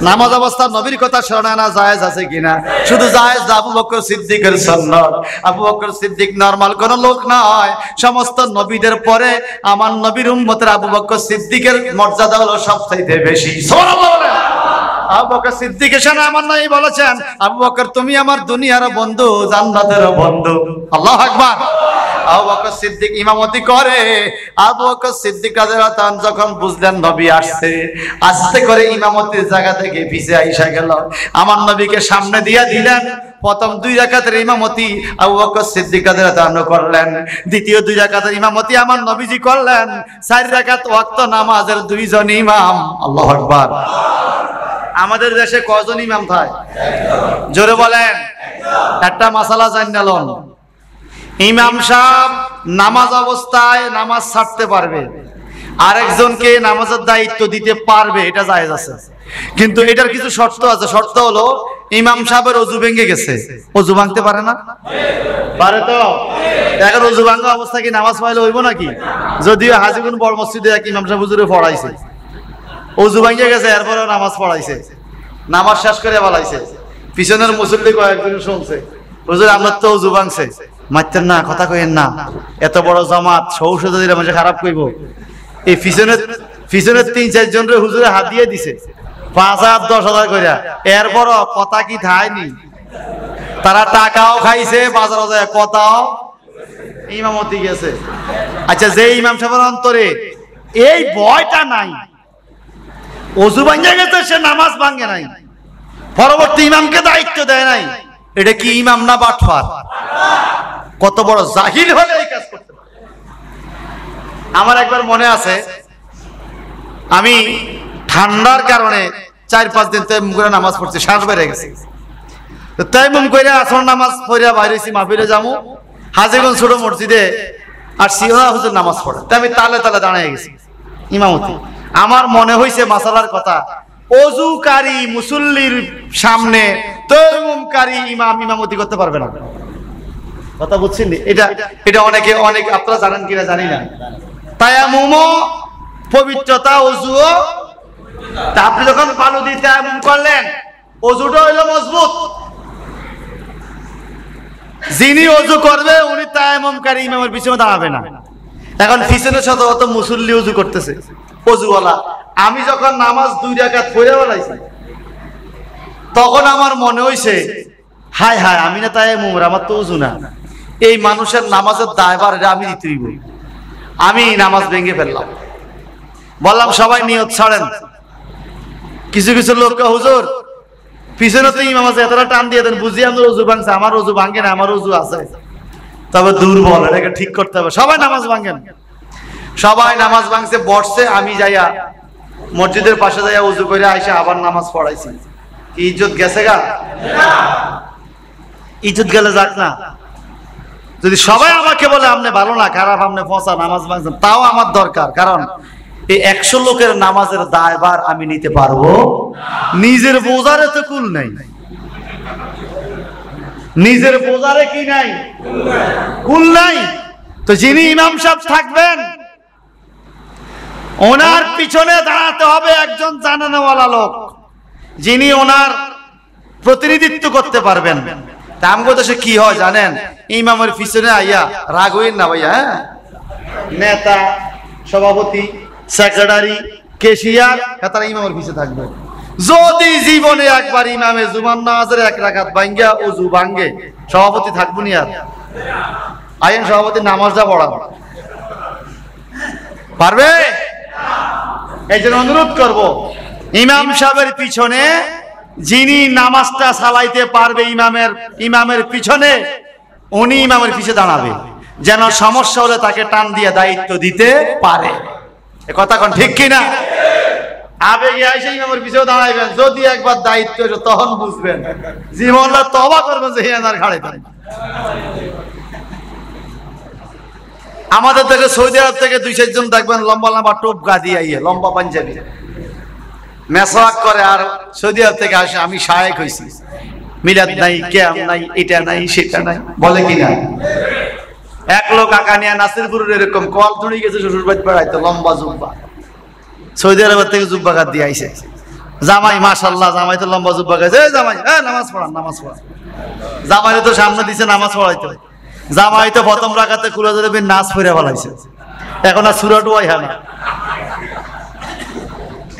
নামাজ অবস্থা নবীর কথা স্মরণ আনা জায়েজ আছে কিনা? শুধু জায়েজ আবু বকর সিদ্দিকের সুন্নাত। আবু বকর সিদ্দিক নরমাল কোন লোক নয়। সমস্ত নবীদের পরে আমার নবীর উম্মতের আবু বকর সিদ্দিকের মর্যাদা হলো সবচাইতে বেশি। সুবহানাল্লাহ বলেন। আবু বকর সিদ্দিক এসে আমার নবী বলেছেন, আবু বকর তুমি আমার দুনিয়ার বন্ধু, জান্নাতের বন্ধু। আল্লাহু আকবার। আবু বকর সিদ্দিক ইমামতি করে। আবু বকর সিদ্দিক রাদিয়াল্লাহু তাআলা যখন বুঝলেন নবী আসছে, আস্তে করে ইমামতির জায়গা থেকে পিছে আইসা গেল, আমার নবীকে সামনে দিয়ে দিলেন। প্রথম 2 রাকাতের ইমামতি আবু বকর সিদ্দিক রাদিয়াল্লাহু তাআলা করলেন। দ্বিতীয় 2 রাকাতের ইমামতি আমার নবীজি করলেন। 4 রাকাত ওয়াক্ত নামাজের 2 জন ইমাম। আল্লাহু আকবার। আমাদের দেশে কয়জন ইমাম থাকে? জোরে বলেন। একটা মাসালা জানালন, ইমাম সাহেব নামাজ অবস্থায় নামাজ ছাড়তে পারবে, আরেকজনকে নামাজের দায়িত্ব দিতে পারবে, এটা জায়েজ আছে। কিন্তু এটার কিছু শর্ত আছে। শর্ত হলো ইমাম সাহেবের ওযু ভেঙে গেছে। ওযু ভাঙতে পারে না? পারে তো। এখন ওযু ভাঙা অবস্থায় কি নামাজ পড়াইলে হইব নাকি? যদিও হাজীগঞ্জ বড় মসজিদে এক ইমাম সাহেব হুজুরে পড়াইছে, ওযু ভেঙে গেছে, এরপরেও নামাজ পড়াইছে, নামাজ শেষ করে বলাইছে। পিছনের মুসল্লি কয়েকজন শুনছে, হুজুর আপনার তো ওযু ভাঙছে। মারতেন না, কথা কইেন না, এত বড় জামাত সৌষধ দিলে মানুষ খারাপ কইব। এই পিছনের ৩-৪ জনের হুজুরে হাত দিয়ে দিছে ৫,০০০ ১০,০০০ কইরা, এরপরও কথা কি থায়নি। তারা টাকাও খাইছে, বাজারও যায়, কথাও ইমামতি গেছে। আচ্ছা, যে ইমাম সাহেবের অন্তরে এই ভয়টা নাই, ওযু ভাঙে গেছে, সে নামাজ ভাঙে নাই, পরবর্তী ইমামকে দায়িত্ব দেয় নাই, এটা কি ইমাম না বাটফার? কত বড় জাহিল হলে এই কাজ করতে পারে। আমার একবার মনে আছে, আমি ঠান্ডার কারণে ৪-৫ দিন তাইমুম করে নামাজ পড়ছি, শ্বাস বেড়ে গেছে। তো তাইমুম করে আসর নামাজ পড়িয়া বাইরেছি, মাহফিলে যাবো। হাজীগঞ্জ ছোট মসজিদে আর সিওনা হুজুর নামাজ পড়ে, তাই আমি তালে তালে দাঁড়িয়ে গেছি ইমামতি। আমার মনে হয়েছে মাসালার কথা, ওযুকারী মুসল্লির সামনে তাইমুমকারী ইমাম ইমামতি করতে পারবে না। কথা বুঝছেন? এটা অনেক আপনারা জানেন কিনা জানি না। তায়াম্মুমও পবিত্রতা, ওযুও। তা আপনি যখন বালু দিয়ে তায়াম্মুম করলেন, ওযুটা হইলো মজবুত। যিনি ওযু করবে উনি তায়াম্মুমকারী ইমামের পিছনে দাঁড়াবে না। এখন পিছনে শত মুসল্লি ওযু করতেছে, ওযুওয়ালা। আমি যখন নামাজ 2 রাকাত পড়ে বলাইছি, তখন আমার মনে হইছে, হায় হায়, আমি না তায়াম্মুম, আমার তো ওযু না। এই মানুষের নামাজের দায়ভার এটা আমি দিতেই বলি। আমি নামাজ ভেঙে ফেললাম, বললাম সবাই নিয়ত ছাড়েন। কিছু কিছু লোক, হুজুর পিছনে তো ইমাম আছে, এতটা টান দিয়ে দেন, বুঝি আমার ওযু ভাঙছে। আমার ওযু ভাঙে না, আমার ওযু আছে, তবে দুর্বল, এটাকে ঠিক করতে হবে। সবাই নামাজ ভাঙেন। সবাই নামাজ ভাঙছে, বসছে। আমি যাইয়া মসজিদের পাশে যাইয়া ওযু করে আইসা আবার নামাজ পড়াইছি। ইজ্জত গেছে গা? ইজ্জত গেলে যাক না। যদি সবাই আমাকে বলে আপনি ভালো না, খারাপ, আপনি ফসা, নামাজ ভাঙছেন, তাও আমার দরকার। কারণ এই ১০০ লোকের নামাজের দায়ভার আমি নিতে পারবো? নিজের বোঝারে তো কুল নাই। নিজের বোঝারে কি নাই? কুল নাই। তো যিনি ইমাম সাহেব থাকবেন, ওনার পিছনে দাঁড়াতে হবে একজন জানানোওয়ালা লোক, যিনি ওনার প্রতিনিধিত্ব করতে পারবেন। আমগো দেশে কি হয় জানেন? ইমামের পিছনে আইয়া রাগ হইন না ভাইয়া, হ্যাঁ, নেতা, সভাপতি, সেক্রেটারি, কেশিয়ার, তারা ইমামের পিছনে থাকবে। যদি জীবনে একবার ইমামে জুমার নামাজের 1 রাকাত ভাঙ্গা ওযু ভাঙ্গে, সভাপতি থাকবো নি আর? আইন সভাপতি নামাজটা পড়াবো পারবে? এই জন্য অনুরোধ করব, ইমাম সাহেবের পিছনে যিনি নামাজটা চালাইতে পারবে, ইমামের পিছনে, উনি ইমামের পিছে দাঁড়াবে, যেন সমস্যা হলে তাকে টান দিয়ে দায়িত্ব দিতে পারে। এ কথা কোন ঠিক কিনা? আবেগে এসে ইমামের পিছেও দাঁড়াইবেন। যদি একবার দায়িত্ব এসে তখন বুঝবেন, জীবনটা তওবা করবেন যে হিয়ানার ঘাড়ে দেন। আমাদের দেশে সৌদি আরব থেকে 2-4 জন দেখবেন লম্বা লম্বা টোপ গাদি আইয়ে, লম্বা পাঞ্জাবি, মেসওয়াক করে, আর সৌদি আরব থেকে আসে, আমি শায়েক হইছি, মিলাদ নাই, কিয়াম নাই, এটা নাই, সেটা নাই, বলে কি না? এক লোক আকানিয়া নাসিরপুরের এরকম কল ধরে গেছে, শ্বশুর বাড়ি বেড়াইতে, লম্বা জুব্বা, সৌদি আরব থেকে জুব্বা গাদ দিয়ে আইছে। জামাই মাশাআল্লাহ, জামাই তো লম্বা জুব্বা গাইছে, এই জামাই, নামাজ পড়ান, নামাজ পড়ান। জামাই তো সামনে দিছে নামাজ পড়াইতে, জামাই তো প্রথম রাকাতে কুল আউযু বিন নাস পড়ে ফেলাইছে, এখন আর সূরাটা হয় না।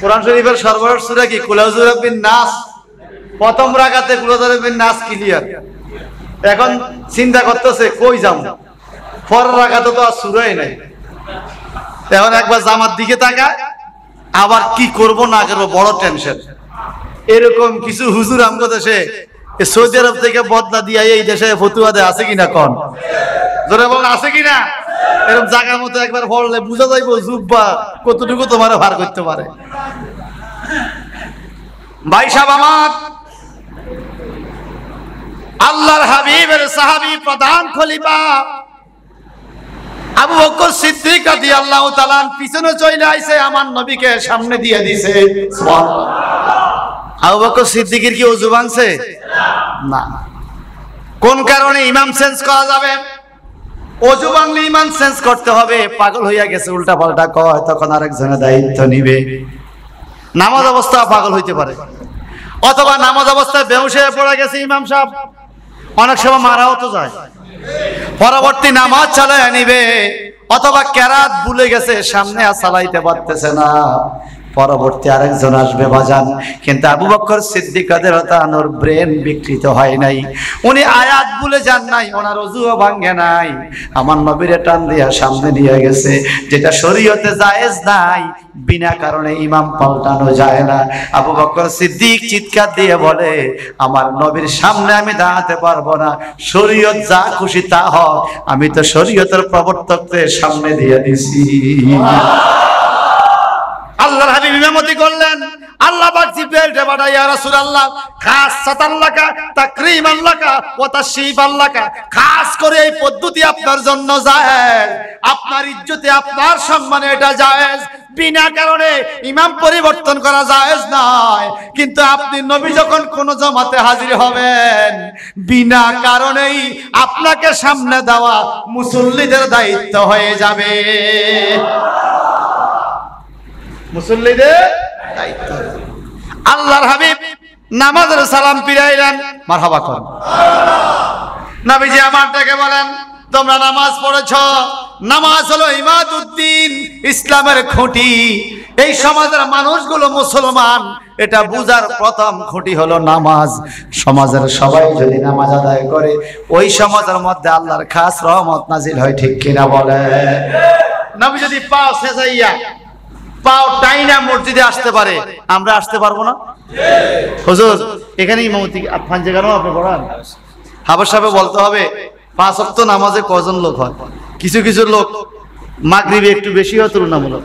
কোরআন শরীফের সর্বশেষ সূরা কি? কুল আউযু বিন নাস। প্রথম রাকাতে কুল আউযু বিন নাস ক্লিয়ার। এখন চিন্তা করতেছে কই যাব, পরের রাকাতে তো আর সূরাই নাই। এখন একবার জামাত দিকে তাকায়, আবার কি করব না করব বড় টেনশন। এরকম কিছু হুজুর আমগো দেশে সৌদি আরব থেকে বদলা দিয়া এই দেশে ফতুয়া দেয়, আছে কিনা কোন? জোরে বলেন, আছে কিনা? এরকম জায়গার মতো একবার পড়লে বুঝা যাইবো জুব্বা কতটুকু তোমার ভার করতে পারে। ভাই সাহেব আমার, আল্লাহর হাবিবের সাহাবী, প্রধান খলিফা আবু বকর সিদ্দিক রাদিয়াল্লাহু তাআলা পিছনে চলে আইছে, আমার নবীকে সামনে দিয়ে দিছে। সুবহানাল্লাহ। আবু বকর সিদ্দিকের কি ওযু ভাঙছে? না। কোন কারণে ইমাম চেঞ্জ করা যাবে? ওযু ভাঙলে ইমাম চেঞ্জ করতে হবে। পাগল হইয়া গেছে, উল্টা পাল্টা কয়, তখন আরেকজনের দায়িত্ব নিবে। নামাজ অবস্থা পাগল হইতে পারে, অথবা নামাজ অবস্থায় বেহুশ হয়ে পড়ে গেছে ইমাম সাহেব, অনেক সময় মারাও তো যায়। পরবর্তী নামাজ চালায় নিবে, অথবা কেরাত ভুলে গেছে, সামনে আর চালাইতে পারতেছে না, পরবর্তী আরেকজন আসবে বাজান। কিন্তু আবু বকর সিদ্দিক রাদিয়াল্লাহু তাআলার ব্রেন বিকৃত হয় নাই, উনি আয়াত ভুলে যান নাই, ওনার ওযুও ভাঙে নাই। আমার নবীরে টান দিয়া সামনে নিয়ে গেছে। যেটা শরীয়তে জায়েজ নাই, বিনা কারণে ইমাম পাল্টানো যায় না। আবু বকর সিদ্দিক চিৎকার দিয়ে বলে, আমার নবীর সামনে আমি দাঁড়াতে পারবো না, শরীয়ত যা খুশি তা হোক, আমি তো শরীয়তের প্রবর্তকদের সামনে দিয়ে দিছি। আল্লাহর হাবিব ইমামতি করলেন, আল্লাহ পাক জিবরাইলকে পাঠায়, ইয়া রাসূলুল্লাহ খাসসাতান লাকা তাকরীমান লাকা ওয়া তাশরীফান লাকা, খাস করে এই পদ্ধতি আপনার জন্য জায়েজ, আপনার ইজ্জতে আপনার সম্মানে এটা জায়েজ, বিনা কারণে ইমাম পরিবর্তন করা জায়েজ নয়। কিন্তু আপনি নবী যখন কোন জামাতে হাজির হবেন, বিনা কারণেই আপনাকে সামনে দেওয়া মুসল্লিদের দায়িত্ব হয়ে যাবে। মুসল্লিদের দায়িত্ব। আল্লাহর হাবিব নামাজের সালাম ফিরাইলেন, মারহাবা করেন। নবীজি আমারটাকে বলেন, তোমরা নামাজ পড়েছ, নামাজ হলো ইমাদুদ্দিন, ইসলামের খুঁটি। এই সমাজের মানুষগুলো মুসলমান, এটা বুঝার প্রথম খুঁটি হলো নামাজ। সমাজের সবাই যদি নামাজ আদায় করে, ওই সমাজের মধ্যে আল্লাহর খাস রহমত নাজিল হয়, ঠিক কিনা বলে? নবী যদি পাও সেজাইয়া পাও টাইনা মসজিদে আসতে পারে, আমরা আসতে পারবো না? হুজুর এখানে ইমামতি আপনার জায়গানো আপনি পড়ান, হাবর সাহেব বলতে হবে 5 ওয়াক্ত নামাজে কজন লোক হয়? কিছু কিছু লোক মাগরিবে একটু বেশি হয় তুলনামূলক,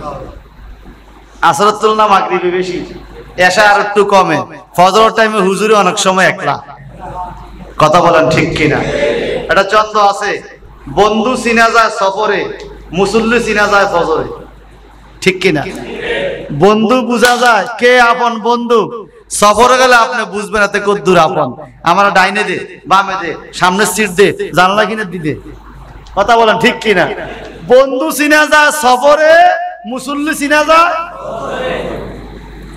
আসরের তুলনা মাগরিবে বেশি, এশা আর একটু কমে, ফজরের টাইমে হুজুরে অনেক সময় একলা। কথা বলেন ঠিক কিনা? এটা চন্দ্র আছে, বন্ধু চিনা যায় সফরে, মুসল্লি চিনা যায় ফজরে, ঠিক কিনা? বন্ধু বুঝা যায় কে আপন বন্ধু, সফরে গেলে আপনি বুঝবেন এতে কদ্দুর আপন। আমরা ডাইনে দে, বামে দে, সামনে সিট দে, জানলা কিনে দিদে। কথা বলেন ঠিক কিনা? বন্ধু চিনা যায় সফরে, মুসল্লি চিনা যায়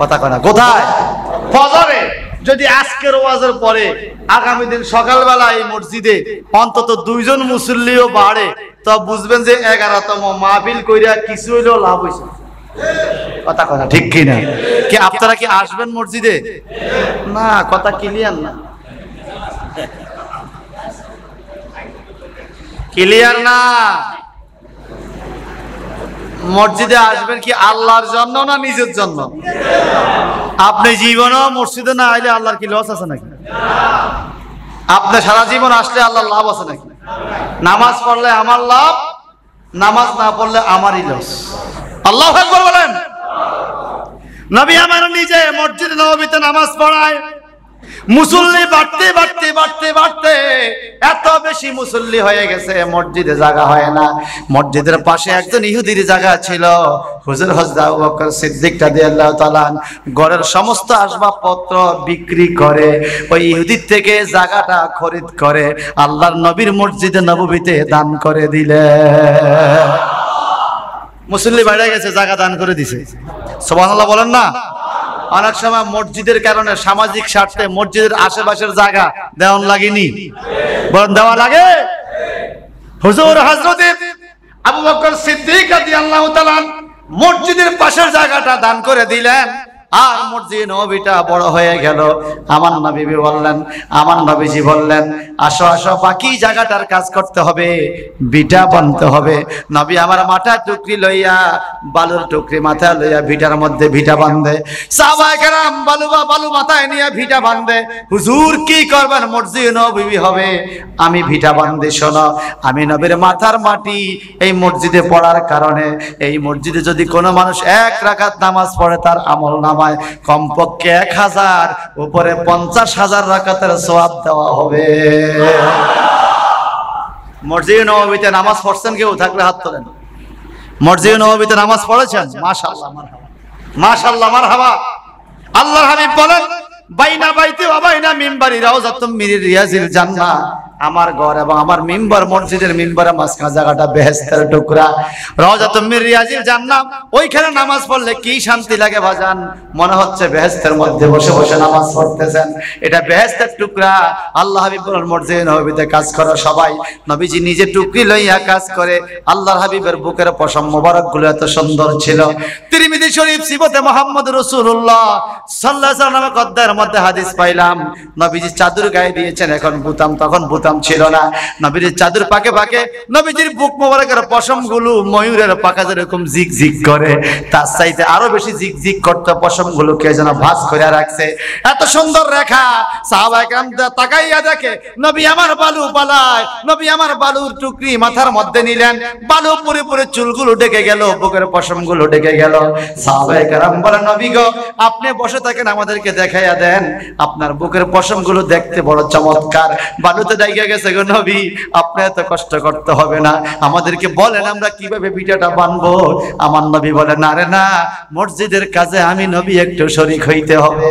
কথা কয় না কোথায়? ফজরে। যদি আজকের ওয়াজের পরে আগামী দিন সকালবেলা এই মসজিদে অন্তত 2 জন মুসল্লিও বাড়ে, তো বুঝবেন যে 11তম মাহফিল কইরা কিছু হইলেও লাভ হইছে। কথা কথা ঠিক কিনা? কি আপনারা কি আসবেন মসজিদে? না, কথা ক্লিয়ার না, ক্লিয়ার না। মসজিদে আসবেন কি আল্লাহর জন্য না নিজের জন্য? আপনি জীবনও মসজিদে না আইলে আল্লাহর কি লস আছে নাকি? আপনি সারা জীবন আসলে আল্লাহর লাভ আছে নাকি? নামাজ পড়লে আমার লাভ, নামাজ না পড়লে আমারই লস। আল্লাহু আকবার বলেন। নবী আমার নিজে মসজিদে নববীতে নামাজ পড়ায়, মুসল্লি বাড়তে বাড়তে বাড়তে বাড়তে এত বেশি মুসল্লি হয়ে গেছে, মসজিদে জায়গা হয় না। মসজিদের পাশে একজন ইহুদির জায়গা ছিল। হুজুর হযরত আবু বকর সিদ্দিক রাদিয়াল্লাহু তাআলা ঘরের সমস্ত আসবাবপত্র বিক্রি করে ওই ইহুদির থেকে জায়গাটা খরিদ করে আল্লাহর নবীর মসজিদে নববীতে দান করে দিলেন। মুসল্লি বাইরে গেছে, জায়গা দান করে দিছে। সুবহানাল্লাহ বলেন না? অনেক সময় মসজিদের কারণে সামাজিক স্বার্থে মসজিদের আশেপাশের জায়গা দেওয়ান লাগেনি, বলেন দেওয়া লাগে। হুজুর হযরত আবু বকর সিদ্দিক রাদিয়াল্লাহু তাআলা মসজিদের পাশের জায়গাটা দান করে দিলেন, আর মসজিদ নববীটা বড় হয়ে গেল। আমার নবী বললেন, আমার নবীজি বললেন, আসো আসো বাকি জায়গাটার কাজ করতে হবে, ভিটা বানতে হবে। নবী আমার মাথা টুকরি লইয়া, বালুর টুকরি মাথায় লইয়া ভিটার মধ্যে ভিটা বাঁধে। সাহাবায়ে কেরাম বালু মাথায় নিয়ে ভিটা বাঁধে। হুজুর কি করবেন? মসজিদ নববী হবে, আমি ভিটা বাঁধি। শোনো, আমি নবীর মাথার মাটি এই মসজিদে পড়ার কারণে, এই মসজিদে যদি কোনো মানুষ 1 রাকাত নামাজ পড়ে, তার আমল নামায় কমপক্ষে 1000, উপরে 50,000 রাকাতের সওয়াব দেওয়া হবে। মসজিদে নববীতে নামাজ পড়ছেন কেউ থাকলে হাত তোলেন। মসজিদে নববীতে নামাজ পড়েছেন? মাশাআল্লাহ মারহাবা, মাশাআল্লাহ মারহাবা। আল্লাহর হাবিব বলেন বাইনা বাইতি ওয়া বাইনা মিম্বারি রাউযাতুম মিন রিয়াজিল জান্নাহ, আমার ঘর এবং আমার মিম্বার, মসজিদের মিম্বারের মাঝখানে জায়গাটা বেহেশতের টুকরা, রাউযাতুম মিন রিয়াজিল জান্নাহ। ওইখানে নামাজ পড়লে কি শান্তি লাগে বাজান, মনে হচ্ছে বেহেশতের মধ্যে বসে বসে নামাজ পড়তেছেন। এটা বেহেশতের টুকরা। আল্লাহ হাবিব বলেন মসজিদে নববীতে কাজ করো সবাই। নবীজি নিজে টুকরি লইয়া কাজ করে। আল্লাহর হাবিবের বুকের পশম মোবারক গুলো এত সুন্দর ছিল। তিরমিজি শরীফ সিবতে মুহাম্মদ রাসূলুল্লাহ সাল্লাল্লাহু আলাইহি ওয়াসাল্লাম কদ্দার মধ্যে হাদিস পাইলাম, নবীজি চাদর গায়ে দিয়েছেন, এখন বুতাম, তখন বুতাম ছিল না। নবীজির চাদর পাকে পাকে নবীজির বুক মোবারকের পশম গুলো ময়ূরের পাখা যেরকম জিগ জিগ করে, তার চাইতে আরো বেশি জিগ জিগ করতে পশম গুলোকে যেন ভাঁজ করে রাখছে। এত সুন্দর রেখা। সাহাবায়ে কেরাম তাকাইয়া দেখে নবী আমার বালু পালায়, নবী আমার বালুর টুকরি মাথার মধ্যে নিলেন, বালু পুরে পুরে চুলগুলো ঢেকে গেল, বুকের পশম গুলো ঢেকে গেল। সাহাবায়ে কেরাম বলেন নবী গো আপনি বসে থাকেন, আমাদেরকে দেখাইয়া দেন, আপনার বুকের পশম গুলো দেখতে বড় চমৎকার, বালুতে ঢেকে গেছে গো নবী, আপনি এত কষ্ট করতে হবে না, আমাদেরকে বলেন আমরা কিভাবে পিঠাটা বানবো। আমার নবী বলেন আরে না, মসজিদের কাজে আমি নবী একটু শরীক হইতে হবে।